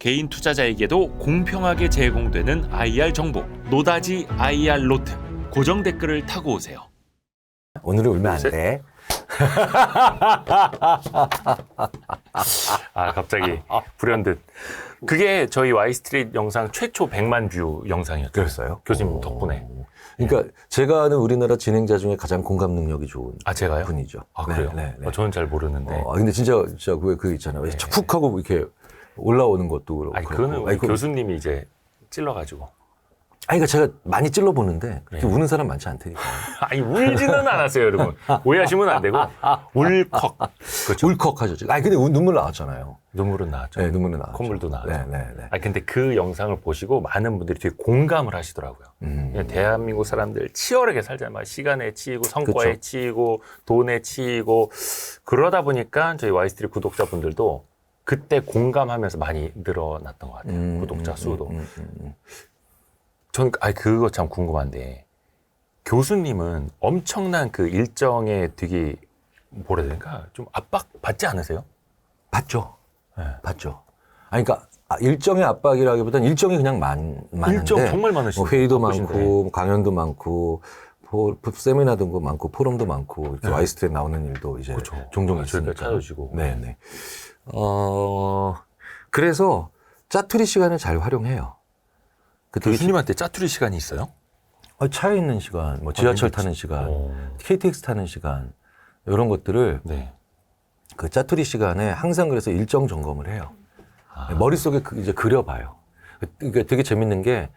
개인 투자자에게도 공평하게 제공되는 IR 정보, 노다지 IR 노트. 고정 댓글을 타고 오세요. 오늘은 울면 안 돼. 아, 갑자기 불현듯. 그게 저희 와이스트릿 영상 최초 100만 뷰 영상이었어요. 그랬어요? 교수님 덕분에. 그러니까 제가 아는 우리나라 진행자 중에 가장 공감 능력이 좋은 아, 제가요? 분이죠. 아, 그래요? 네. 저는 잘 모르는데. 근데 진짜 그 있잖아요. 푹 하고 이렇게 올라오는 것도 그렇고. 아니, 그거는 우리 교수님이 이제 찔러가지고. 그러니까 제가 많이 찔러보는데 그렇게 네. 우는 사람 많지 않다니까. 아니, 울지는 않았어요, 여러분. 오해하시면 안 되고. 울컥. 그렇죠. 울컥하죠. 근데 눈물 나왔잖아요. 눈물은 나왔죠. 네, 눈물은 나왔죠. 콧물도 나왔죠. 네. 아니, 근데 그 영상을 보시고 많은 분들이 되게 공감을 하시더라고요. 그냥 대한민국 사람들 치열하게 살잖아요. 시간에 치이고, 성과에 그쵸. 치이고, 돈에 치이고. 그러다 보니까 저희 와이스트릿 구독자분들도 그때 공감하면서 많이 늘어났던 것 같아요. 구독자 수도. 전, 그거 참 궁금한데, 교수님은 엄청난 그 일정에 되게, 뭐라 해야 되나, 좀 압박 받지 않으세요? 받죠. 네. 받죠. 그러니까 일정의 압박이라기보다는 일정이 그냥 많은데. 일정 정말 많으시죠. 회의도 바쁘신데. 많고, 강연도 많고, 세미나도 많고, 포럼도 많고, 이렇게 와이스트에 나오는 일도 이제 그렇죠. 종종 저희가 있으니까. 찾아주시고. 네네. 그래서 짜투리 시간을 잘 활용해요. 그 되게 교수님한테 짜투리 시간이 있어요? 차에 있는 시간, 뭐 지하철 타는 시간, KTX 타는 시간, 이런 것들을 네. 그 짜투리 시간에 항상 그래서 일정 점검을 해요. 머릿속에 이제 그려봐요. 그러니까 되게 재밌는 게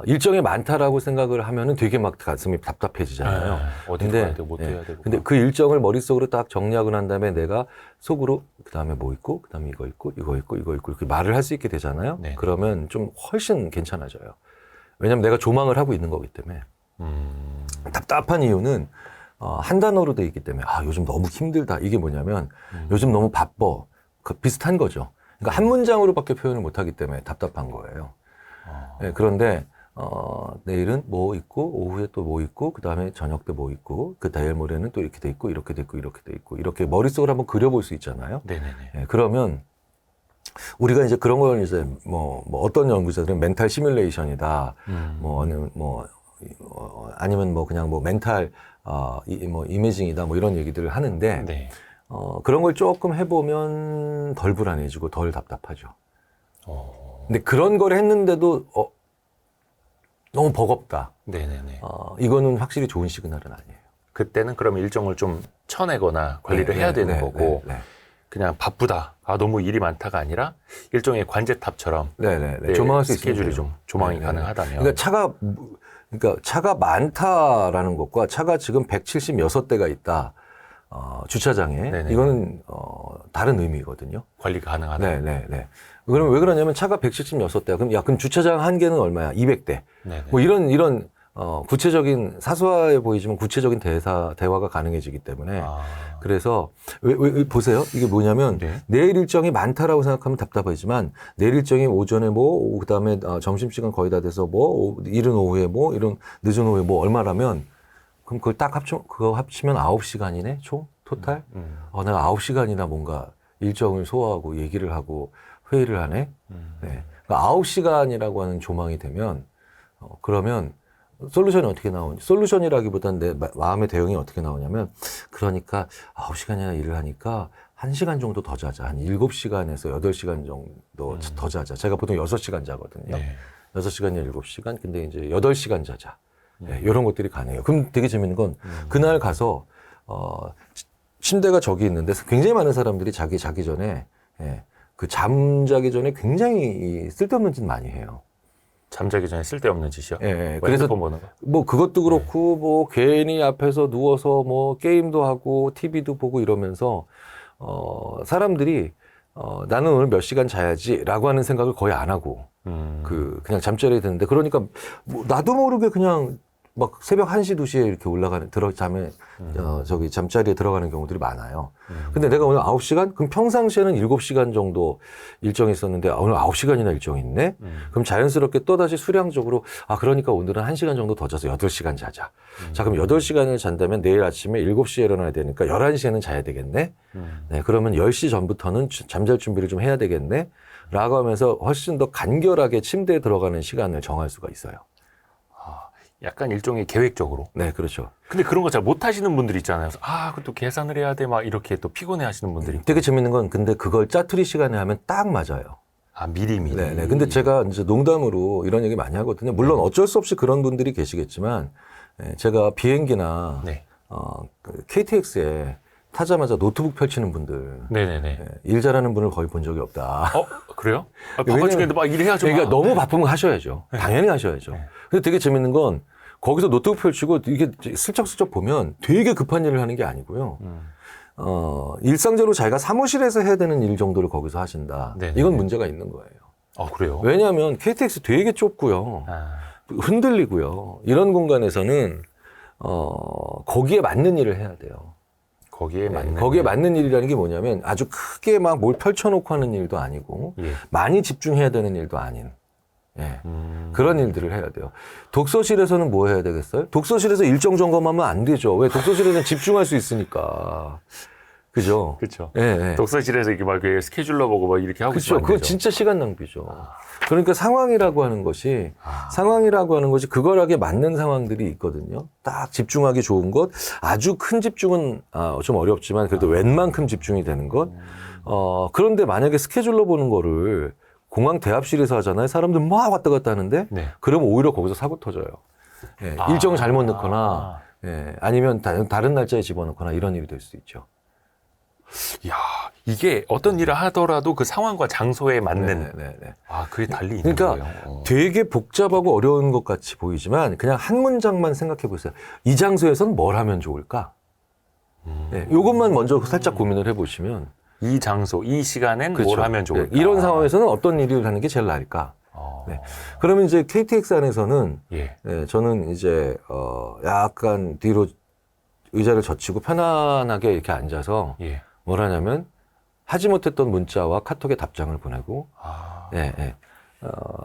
일정이 많다라고 생각을 하면은 되게 막 가슴이 답답해지잖아요. 어디 가야 되고 못 해야 되고. 근데 그 일정을 머릿속으로 딱 정리하고 난 다음에 내가 속으로 그 다음에 뭐 있고, 그 다음에 이거 있고, 이거 있고, 이거 있고 이렇게 말을 할 수 있게 되잖아요. 네. 그러면 좀 훨씬 괜찮아져요. 왜냐면 내가 조망을 하고 있는 거기 때문에. 답답한 이유는 한 단어로 돼 있기 때문에 요즘 너무 힘들다. 이게 뭐냐면 요즘 너무 바빠. 비슷한 거죠. 그러니까 한 문장으로밖에 표현을 못 하기 때문에 답답한 거예요. 네, 그런데 내일은 뭐 있고 오후에 또 뭐 있고 그다음에 저녁 때 뭐 있고 그 내일 모레는 또 이렇게 돼 있고 이렇게 돼 있고 이렇게 돼 있고 이렇게 머릿속으로 한번 그려볼 수 있잖아요. 네네네. 네, 그러면 우리가 이제 그런 걸 이제 뭐 어떤 연구자들은 멘탈 시뮬레이션이다. 아니면 뭐 그냥 뭐 멘탈 뭐 이미징이다. 뭐 이런 얘기들을 하는데 네. 그런 걸 조금 해보면 덜 불안해지고 덜 답답하죠. 근데 그런 걸 했는데도 너무 버겁다. 네네네. 이거는 확실히 좋은 시그널은 아니에요. 그때는 그럼 일정을 좀 쳐내거나 관리를 해야 되는 거고, 그냥 바쁘다. 너무 일이 많다가 아니라 일종의 관제탑처럼 조망할 수 스케줄이 있으면 좀 조망이 가능하다면. 그러니까 차가 많다라는 것과 차가 지금 176대가 있다. 주차장에. 네네. 이거는 다른 의미거든요. 관리 가능하다. 네. 그러면 왜 그러냐면 차가 176대야. 그럼 주차장 한 개는 얼마야? 200대. 네네. 뭐 이런 구체적인 사소해 보이지만 구체적인 대화가 가능해지기 때문에 그래서 왜 보세요. 이게 뭐냐면 내일 일정이 많다라고 생각하면 답답하지만 내일 일정이 오전에 뭐 그다음에 점심시간 거의 다 돼서 뭐 이른 오후에 뭐 이런 늦은 오후에 뭐 얼마라면 그럼 그걸 딱 합치면 9시간이네 총 토탈. 내가 9시간이나 뭔가 일정을 소화하고 얘기를 하고 회의를 하네. 네. 그러니까 9시간이라고 하는 조망이 되면 그러면 솔루션이 어떻게 나오냐? 솔루션이라기보다는 내 마음의 대응이 어떻게 나오냐면 그러니까 9시간이나 일을 하니까 1시간 정도 더 자자. 한 7시간에서 8시간 정도 더 자자. 제가 보통 6시간 자거든요. 6시간이나 7시간. 근데 이제 8시간 자자. 네, 이런 것들이 가능해요. 그럼 되게 재밌는 건 그날 가서 침대가 저기 있는데 굉장히 많은 사람들이 자기 전에 그 잠자기 전에 굉장히 쓸데없는 짓 많이 해요. 잠자기 전에 쓸데없는 짓이요? 그래서 핸드폰 보는 거? 뭐 그것도 그렇고 뭐 괜히 앞에서 누워서 뭐 게임도 하고 TV도 보고 이러면서 사람들이 나는 오늘 몇 시간 자야지라고 하는 생각을 거의 안 하고 그냥 잠자리에 드는데 그러니까 뭐 나도 모르게 그냥 막 새벽 1시, 2시에 이렇게 잠자리에 들어가는 경우들이 많아요. 근데 내가 오늘 9시간? 그럼 평상시에는 7시간 정도 일정이 있었는데 오늘 9시간이나 일정이 있네? 그럼 자연스럽게 또다시 수량적으로 그러니까 오늘은 1시간 정도 더 자서 8시간 자자. 자, 그럼 8시간을 잔다면 내일 아침에 7시에 일어나야 되니까 11시에는 자야 되겠네? 네, 그러면 10시 전부터는 잠잘 준비를 좀 해야 되겠네? 라고 하면서 훨씬 더 간결하게 침대에 들어가는 시간을 정할 수가 있어요. 약간 일종의 계획적으로. 네, 그렇죠. 근데 그런 거 잘 못하시는 분들 있잖아요. 그래서 그것도 계산을 해야 돼. 막 이렇게 또 피곤해 하시는 분들이. 되게 재밌는 건 근데 그걸 짜투리 시간에 하면 딱 맞아요. 미리. 네. 근데 제가 이제 농담으로 이런 얘기 많이 하거든요. 물론 어쩔 수 없이 그런 분들이 계시겠지만, 제가 비행기나, 네. 그 KTX에 타자마자 노트북 펼치는 분들, 네네네. 일 잘하는 분을 거의 본 적이 없다. 그래요? 왜냐면- 바빠 죽겠는데 막 일해야죠. 그러니까 막. 너무 바쁘면 하셔야죠. 당연히 하셔야죠. 근데 되게 재밌는 건 거기서 노트북 펼치고 이게 슬쩍슬쩍 보면 되게 급한 일을 하는 게 아니고요. 일상적으로 자기가 사무실에서 해야 되는 일 정도를 거기서 하신다. 네네네. 이건 문제가 있는 거예요. 그래요? 왜냐하면 KTX 되게 좁고요. 흔들리고요. 이런 공간에서는 거기에 맞는 일을 해야 돼요. 거기에 맞는. 거기에 맞는 일이라는 게 뭐냐면 아주 크게 막 뭘 펼쳐놓고 하는 일도 아니고 예. 많이 집중해야 되는 일도 아닌 그런 일들을 해야 돼요. 독서실에서는 뭐 해야 되겠어요? 독서실에서 일정 점검하면 안 되죠. 왜? 독서실에서는 집중할 수 있으니까. 그죠? 그렇죠. 예. 독서실에서 이렇게 막 스케줄러 보고 막 이렇게 하고 그렇죠. 있으면 안 그거 되죠. 진짜 시간 낭비죠. 그러니까 상황이라고 하는 것이 그거락에 맞는 상황들이 있거든요. 딱 집중하기 좋은 것, 아주 큰 집중은 좀 어렵지만 그래도 웬만큼 집중이 되는 것. 그런데 만약에 스케줄러 보는 거를 공항 대합실에서 하잖아요. 사람들 막 왔다 갔다 하는데, 네. 그러면 오히려 거기서 사고 터져요. 일정을 잘못 넣거나, 아니면 다른 날짜에 집어넣거나 이런 일이 될 수 있죠. 이야, 이게 어떤 일을 하더라도 그 상황과 장소에 맞는. 네. 그게 달리 있는 그러니까 거예요. 되게 복잡하고 어려운 것 같이 보이지만 그냥 한 문장만 생각해 보세요. 이 장소에선 뭘 하면 좋을까? 이것만 먼저 살짝 고민을 해보시면 이 장소, 이 시간엔 그렇죠. 뭘 하면 좋을까? 이런 상황에서는 어떤 일을 하는 게 제일 나을까? 그러면 이제 KTX 안에서는 저는 이제 약간 뒤로 의자를 젖히고 편안하게 이렇게 앉아서 뭘 하냐면 하지 못했던 문자와 카톡에 답장을 보내고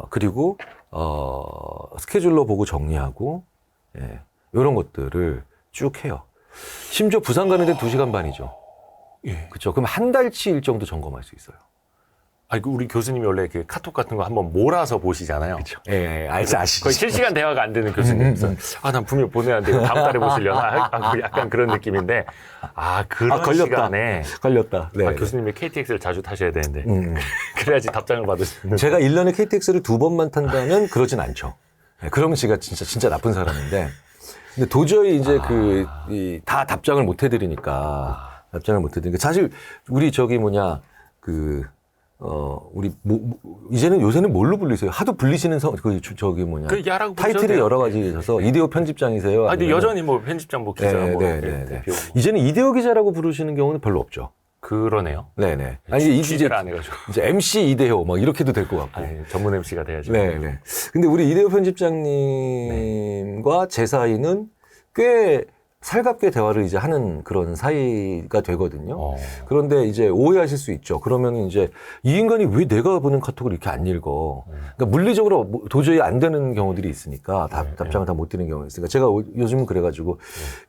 그리고 스케줄러 보고 정리하고 이런 것들을 쭉 해요. 심지어 부산 가는데 2시간 반이죠. 그렇죠. 그럼 한 달치 일정도 점검할 수 있어요. 우리 교수님이 원래 그 카톡 같은 거 한번 몰아서 보시잖아요. 그렇죠. 아시죠. 거의 실시간 대화가 안 되는 교수님. 난 분명 보내야 되는데 다음 달에 보시려나? 약간 그런 느낌인데. 그런 걸렸다. 시간에. 걸렸다. 네. 교수님이 KTX를 자주 타셔야 되는데. 그래야지 답장을 받을 수 있는. 제가 1년에 KTX를 2번만 탄다면 그러진 않죠. 그러면 제가 진짜 나쁜 사람인데. 근데 도저히 이제 다 답장을 못 해드리니까. 사실, 우리 이제는 요새는 뭘로 불리세요? 하도 불리시는 야라고 타이틀이 여러 가지 있어서 이대호 편집장이세요? 근데 여전히 편집장 기자 이제는 이대호 기자라고 부르시는 경우는 별로 없죠. 그러네요. 네네. 취재를 안 해가지고. 이제 MC 이대호 이렇게도 될 것 같고. 전문 MC가 돼야죠. 네네. 근데 우리 이대호 편집장님과 제 사이는 꽤 살갑게 대화를 이제 하는 그런 사이가 되거든요. 그런데 이제 오해하실 수 있죠. 그러면 이제 이 인간이 왜 내가 보낸 카톡을 이렇게 안 읽어? 그러니까 물리적으로 도저히 안 되는 경우들이 있으니까 답장을 다 못 드리는 경우가 있으니까 제가 요즘은 그래가지고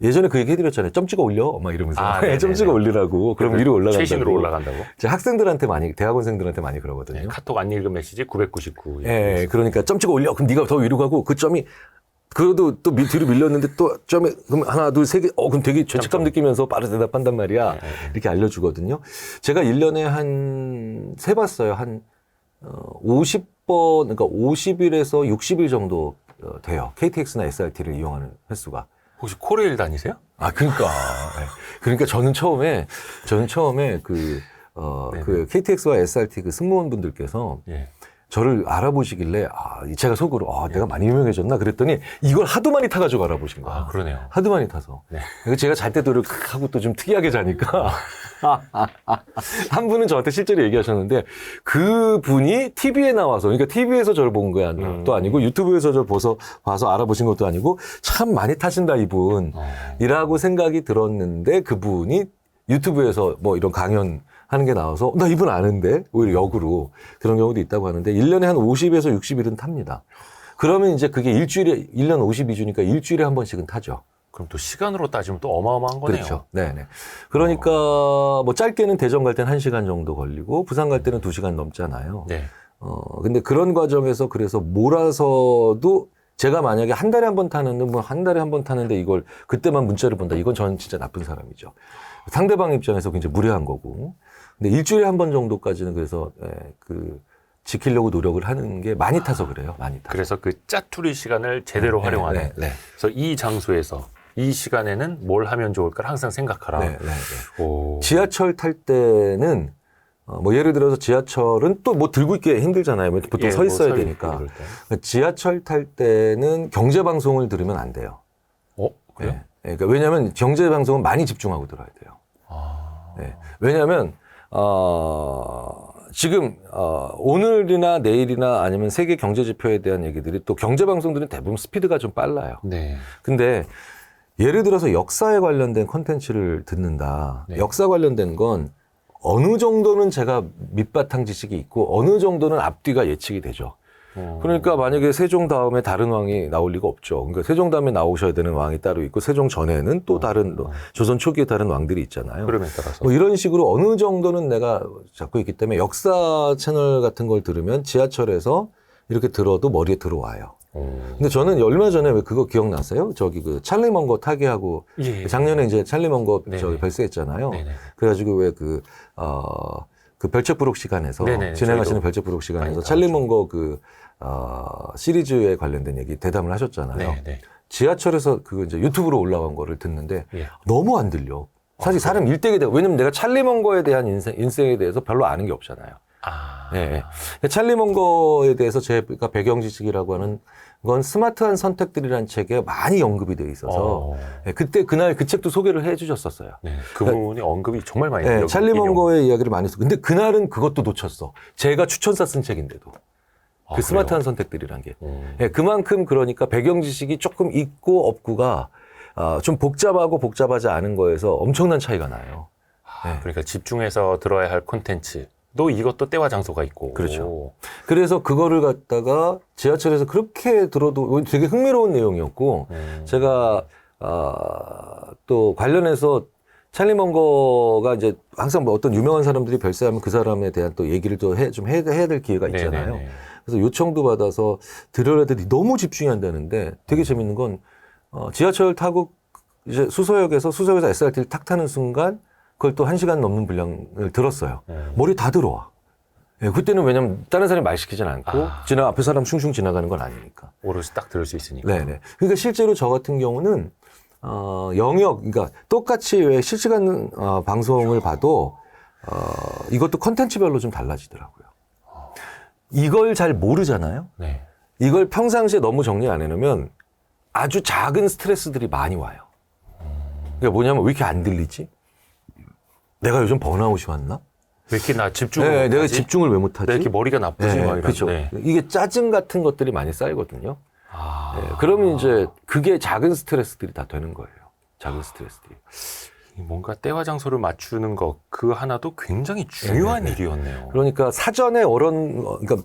예전에 그 얘기 해드렸잖아요. 점 찍어 올려? 이러면서 점 찍어 올리라고. 그럼 위로 올라간다고. 최신으로 올라간다고. 제가 학생들한테 대학원생들한테 많이 그러거든요. 카톡 안 읽은 메시지 999. 그러니까 점 찍어 올려. 그럼 네가 더 위로 가고 그 점이 그래도 또 뒤로 밀렸는데 또 점에 그럼 하나 둘 세 개 그럼 되게 죄책감 느끼면서 바로 대답한단 말이야. 이렇게 알려주거든요. 제가 1년에 세봤어요. 한 50번 그러니까 50일에서 60일 정도 돼요. KTX나 SRT를 이용하는 횟수가. 혹시 코레일 다니세요? 그러니까 저는 처음에 그 KTX와 SRT 그 승무원분들께서 저를 알아보시길래 제가 속으로 내가 많이 유명해졌나 그랬더니 이걸 하도 많이 타가지고 알아보신 거야. 그러네요. 하도 많이 타서. 그래서 제가 잘 때도 이렇게 하고 또 좀 특이하게 자니까 한 분은 저한테 실제로 얘기하셨는데 그 분이 TV에 나와서 그러니까 TV에서 저를 본 거야 또 아니고 유튜브에서 저를 봐서 알아보신 것도 아니고 참 많이 타신다 이분이라고 생각이 들었는데 그분이 유튜브에서 이런 강연 하는 게 나와서 나 이분 아는데 오히려 역으로 그런 경우도 있다고 하는데 1년에 한 50에서 60일은 탑니다. 그러면 이제 그게 1년 52주니까 일주일에 한 번씩은 타죠. 그럼 또 시간으로 따지면 또 어마어마한 거네요. 그렇죠. 네네. 그러니까 뭐 짧게는 대전 갈 때는 1시간 정도 걸리고 부산 갈 때는 2시간 넘잖아요. 네. 근데 그런 과정에서 그래서 몰아서도 제가 만약에 한 달에 한 번 타는데 뭐 한 달에 한 번 타는데 이걸 그때만 문자를 본다. 이건 저는 진짜 나쁜 사람이죠. 상대방 입장에서 굉장히 무례한 거고. 근데 일주일에 한 번 정도까지는 그래서 지키려고 노력을 하는 게 많이 타서 그래요. 많이 타서. 그래서 그 짜투리 시간을 제대로 활용하는. 네. 그래서 이 장소에서 이 시간에는 뭘 하면 좋을까를 항상 생각하라. 네. 오. 지하철 탈 때는 뭐 예를 들어서 지하철은 또 뭐 들고 있기 힘들잖아요. 보통 서 있어야 되니까. 지하철 탈 때는 경제 방송을 들으면 안 돼요. 그래요? 네. 그러니까 왜냐하면 경제 방송은 많이 집중하고 들어야 돼요. 네. 왜냐하면 지금 오늘이나 내일이나 아니면 세계 경제 지표에 대한 얘기들이 또 경제 방송들은 대부분 스피드가 좀 빨라요. 네. 근데 예를 들어서 역사에 관련된 콘텐츠를 듣는다. 네. 역사 관련된 건 어느 정도는 제가 밑바탕 지식이 있고 어느 정도는 앞뒤가 예측이 되죠. 그러니까 만약에 세종 다음에 다른 왕이 나올 리가 없죠. 그러니까 세종 다음에 나오셔야 되는 왕이 따로 있고 세종 전에는 또 다른 조선 초기에 다른 왕들이 있잖아요. 흐름에 따라서. 뭐 이런 식으로 어느 정도는 내가 잡고 있기 때문에 역사 채널 같은 걸 들으면 지하철에서 이렇게 들어도 머리에 들어와요. 근데 저는 얼마 전에 왜 그거 기억나세요? 저기 그 찰리 먼거 타기하고 예. 작년에 이제 찰리 먼거 네네. 저기 발세했잖아요. 네네. 그래가지고 왜 그 별책부록 시간에서 네네. 진행하시는 저희도 별책부록 시간에서 많이 찰리 나왔죠. 먼거 시리즈에 관련된 얘기 대담을 하셨잖아요. 네. 지하철에서 그 이제 유튜브로 올라간 거를 듣는데 예. 너무 안 들려. 사실 사람 일대게 되고 왜냐면 내가 찰리 먼거에 대한 인생에 대해서 별로 아는 게 없잖아요. 네. 찰리 먼거에 대해서 제가 배경 지식이라고 하는 건 스마트한 선택들이라는 책에 많이 언급이 돼 있어서 네, 그날 그 책도 소개를 해 주셨었어요. 네. 그분이 언급이 정말 많이 네, 돼요. 찰리 먼거의 이야기를 많이 했어. 근데 그날은 그것도 놓쳤어. 제가 추천사 쓴 책인데도. 그 스마트한 선택들이란 게. 네, 그만큼 그러니까 배경 지식이 조금 있고 없고가 좀 복잡하고 복잡하지 않은 거에서 엄청난 차이가 나요. 네. 그러니까 집중해서 들어야 할 콘텐츠도 이것도 때와 장소가 있고. 그렇죠. 그래서 그거를 갖다가 지하철에서 그렇게 들어도 되게 흥미로운 내용이었고 제가 또 관련해서 찰리 먼거가 이제 항상 뭐 어떤 유명한 사람들이 별세하면 그 사람에 대한 또 얘기를 또 좀 해야 될 기회가 있잖아요. 네네네. 그래서 요청도 받아서 들으려 했더니 너무 집중이 안 되는데 되게 재밌는 건 지하철 타고 이제 수서역에서 SRT를 탁 타는 순간 그걸 또 1시간 넘는 분량을 들었어요. 머리 다 들어와. 예, 그때는 왜냐면 다른 사람이 말 시키진 않고 앞에 사람 슝슝 지나가는 건 아니니까. 오롯이 딱 들을 수 있으니까. 네네. 그러니까 실제로 저 같은 경우는 그러니까 똑같이 왜 실시간 방송을 봐도 이것도 컨텐츠별로 좀 달라지더라고요. 이걸 잘 모르잖아요. 네. 이걸 평상시에 너무 정리 안 해놓으면 아주 작은 스트레스들이 많이 와요. 그러니까 뭐냐면 왜 이렇게 안 들리지? 내가 요즘 번아웃이 왔나? 왜 이렇게 나 집중을 네, 못하지? 내가 집중을 왜 못하지? 내 이렇게 머리가 나쁘지? 막 이런. 그렇죠. 네. 이게 짜증 같은 것들이 많이 쌓이거든요. 네, 그러면 이제 그게 작은 스트레스들이 다 되는 거예요. 작은 스트레스들이. 뭔가 때와 장소를 맞추는 것 그 하나도 굉장히 중요한 일이었네요. 그러니까 사전에 그러니까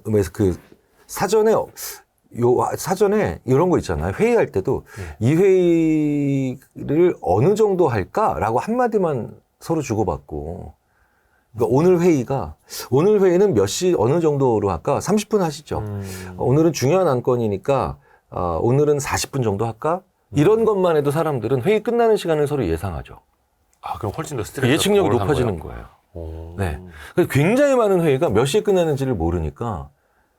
사전에 이런 거 있잖아요. 회의할 때도 이 회의를 어느 정도 할까라고 한마디만 서로 주고받고. 그러니까 오늘 회의는 몇 시 어느 정도로 할까? 30분 하시죠. 오늘은 중요한 안건이니까 오늘은 40분 정도 할까? 이런 것만 해도 사람들은 회의 끝나는 시간을 서로 예상하죠. 그럼 훨씬 더 스트레스가 예측력이 덜한 높아지는 거예요. 거예요. 네. 그래서 굉장히 많은 회의가 몇 시에 끝나는지를 모르니까.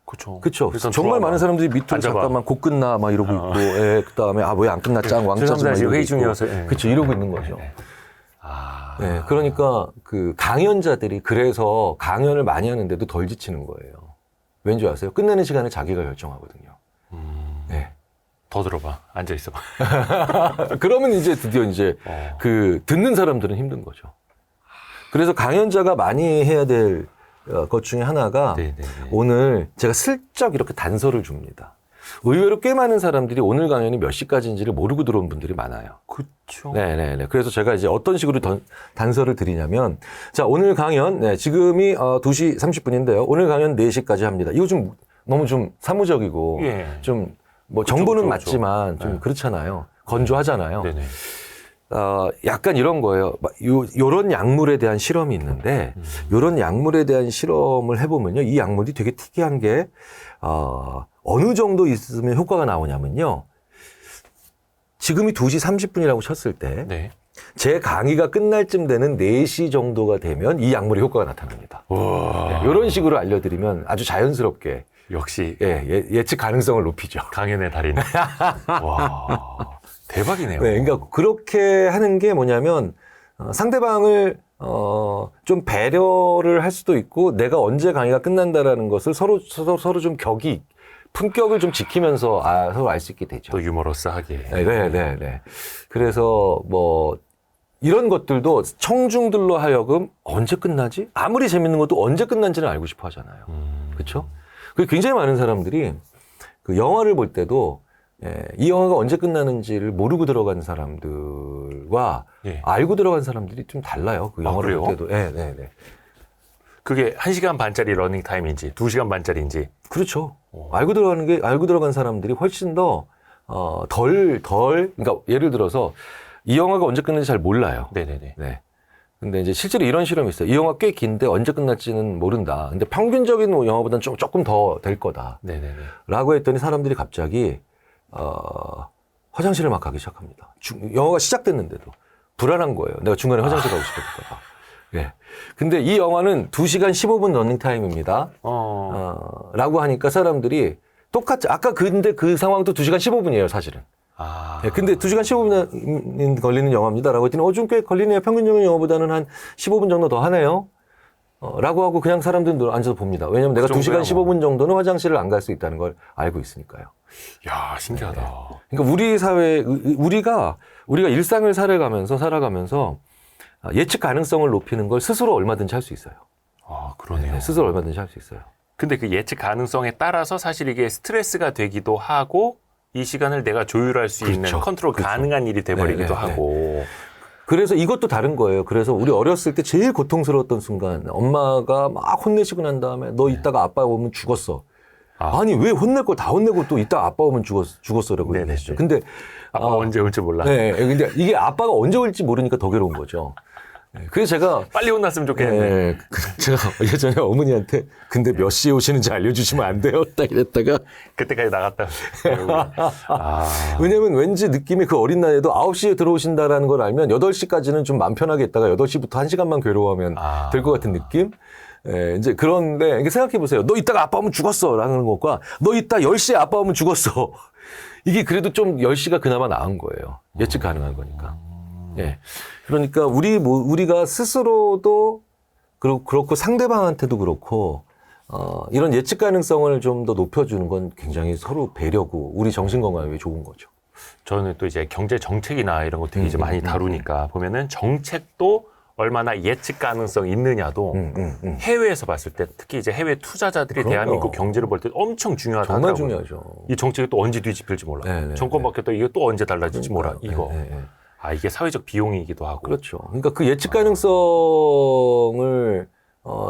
그렇죠. 그렇죠. 정말 많은 사람들이 밑으로 앉아봐. 잠깐만 곧 끝나 막 이러고 있고, 그다음에 왜 안 끝나 짱 왕짜증 막 죄송합니다. 이러고 회의 있고. 중이어서. 그렇죠. 이러고 있는 거죠. 네. 그러니까 그 강연자들이 그래서 강연을 많이 하는데도 덜 지치는 거예요. 왠지 아세요? 끝내는 시간을 자기가 결정하거든요. 네. 더 들어봐. 앉아 있어봐. 그러면 이제 드디어 이제 그 듣는 사람들은 힘든 거죠. 그래서 강연자가 많이 해야 될 것 중에 하나가 오늘 제가 슬쩍 이렇게 단서를 줍니다. 의외로 꽤 많은 사람들이 오늘 강연이 몇 시까지인지를 모르고 들어온 분들이 많아요. 그렇죠. 네네네. 그래서 제가 이제 어떤 식으로 단서를 드리냐면, 자, 오늘 강연, 지금이 2시 30분인데요. 오늘 강연 4시까지 합니다. 이거 너무 좀 사무적이고, 좀, 뭐, 정보는 그쵸. 맞지만 좀 그렇잖아요. 건조하잖아요. 네네. 약간 이런 거예요. 요런 약물에 대한 실험이 있는데, 요런 약물에 대한 실험을 해보면요. 이 약물이 되게 특이한 게, 어느 정도 있으면 효과가 나오냐면요. 지금이 2시 30분이라고 쳤을 때, 네. 제 강의가 끝날 쯤 되는 4시 정도가 되면 이 약물의 효과가 나타납니다. 와. 이런 식으로 알려드리면 아주 자연스럽게 역시 예측 가능성을 높이죠. 강연의 달인. 와. 대박이네요. 네, 그러니까 그렇게 하는 게 뭐냐면 상대방을 좀 배려를 할 수도 있고 내가 언제 강의가 끝난다라는 것을 서로 좀 품격을 좀 지키면서 서로 알 수 있게 되죠. 또 유머러스하게. 네. 그래서 뭐 이런 것들도 청중들로 하여금 언제 끝나지? 아무리 재밌는 것도 언제 끝난지는 알고 싶어 하잖아요. 그렇죠? 굉장히 많은 사람들이 그 영화를 볼 때도 이 영화가 언제 끝나는지를 모르고 들어간 사람들과 알고 들어간 사람들이 좀 달라요. 그 영화를 볼 때도. 네. 그게 1시간 반짜리 러닝 타임인지 2시간 반짜리인지. 그렇죠. 알고 들어간 사람들이 훨씬 더 그러니까 예를 들어서 이 영화가 언제 끝나는지 잘 몰라요. 네네네. 네. 근데 이제 실제로 이런 실험이 있어요. 이 영화 꽤 긴데 언제 끝날지는 모른다. 근데 평균적인 영화보다는 조금 더 될 거다. 네네네. 라고 했더니 사람들이 갑자기 화장실을 막 가기 시작합니다. 영화가 시작됐는데도 불안한 거예요. 내가 중간에 화장실 가고 싶을까 봐. 예. 근데 이 영화는 2시간 15분 러닝타임입니다. 라고 하니까 사람들이 똑같이, 근데 그 상황도 2시간 15분이에요, 사실은. 예, 근데 2시간 15분 걸리는 영화입니다. 라고 했더니, 좀 꽤 걸리네요. 평균적인 영화보다는 한 15분 정도 더 하네요. 라고 하고 그냥 사람들은 앉아서 봅니다. 왜냐면 내가 2시간 15분 정도는 화장실을 안 갈 수 있다는 걸 알고 있으니까요. 야, 신기하다. 네. 그러니까 우리 사회, 우리가 일상을 살아가면서 예측 가능성을 높이는 걸 스스로 얼마든지 할 수 있어요. 아, 그러네요. 네, 스스로 얼마든지 할 수 있어요. 근데 그 예측 가능성에 따라서 사실 이게 스트레스가 되기도 하고 이 시간을 내가 조율할 수 있는 컨트롤 가능한 일이 돼버리기도 하고. 그래서 이것도 다른 거예요. 그래서 우리 어렸을 때 제일 고통스러웠던 순간 엄마가 막 혼내시고 난 다음에 너 이따가 아빠 오면 죽었어. 아니 왜 혼낼 걸 다 혼내고 또 이따 아빠 오면 죽었어라고 얘기하시죠. 근데 아빠 언제 올지 몰라. 네, 근데 이게 아빠가 언제 올지 모르니까 더 괴로운 거죠. 그래서 제가 빨리 혼났으면 좋겠는데. 제가 예전에 어머니한테 근데 몇 시에 오시는지 알려주시면 안 돼요? 딱 이랬다가 그때까지 나갔다. 왜냐면 왠지 느낌이 그 어린 나이에도 9시에 들어오신다라는 걸 알면 8시까지는 좀 마음 편하게 있다가 8시부터 1시간만 괴로워하면 될 것 같은 느낌? 이제 그런데 생각해 보세요. 너 이따가 아빠 오면 죽었어 라는 것과 너 이따 10시에 아빠 오면 죽었어. 이게 그래도 좀 10시가 그나마 나은 거예요. 예측 가능한 거니까. 예. 그러니까 우리가 스스로도 그렇고 상대방한테도 그렇고 이런 예측 가능성을 좀 더 높여주는 건 굉장히 서로 배려고 우리 정신 건강에 좋은 거죠. 저는 또 이제 경제 정책이나 이런 거 되게 이제 많이 다루니까 보면은 정책도 얼마나 예측 가능성 있느냐도 해외에서 봤을 때 특히 이제 해외 투자자들이 그럼요. 대한민국 경제를 볼 때 엄청 중요하다 정말 하더라고요. 중요하죠. 이 정책이 또 언제 뒤집힐지 몰라. 네네. 정권 바뀌었다 이게 또 언제 달라질지 몰라. 이거. 네네. 이게 사회적 비용이기도 하고. 그렇죠. 그러니까 그 예측 가능성을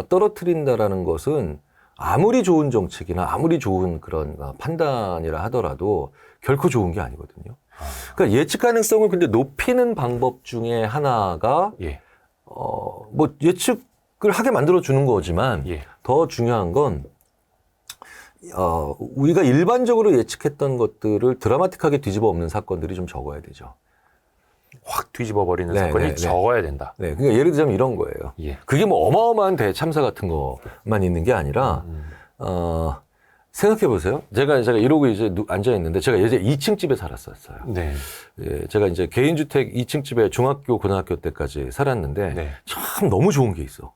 떨어뜨린다라는 것은 아무리 좋은 정책이나 아무리 좋은 그런 판단이라 하더라도 결코 좋은 게 아니거든요. 그러니까 예측 가능성을 근데 높이는 방법 중에 하나가 뭐 예측을 하게 만들어 주는 거지만 더 중요한 건 우리가 일반적으로 예측했던 것들을 드라마틱하게 뒤집어 엎는 사건들이 좀 적어야 되죠. 확 뒤집어 버리는 사건이 적어야 된다. 네, 그러니까 예를 들자면 이런 거예요. 그게 뭐 어마어마한 대참사 같은 것만 있는 게 아니라 생각해 보세요. 제가 이러고 이제 앉아 있는데 제가 예전에 2층 집에 살았었어요. 네. 제가 이제 개인주택 2층 집에 중학교, 고등학교 때까지 살았는데 참 너무 좋은 게 있어.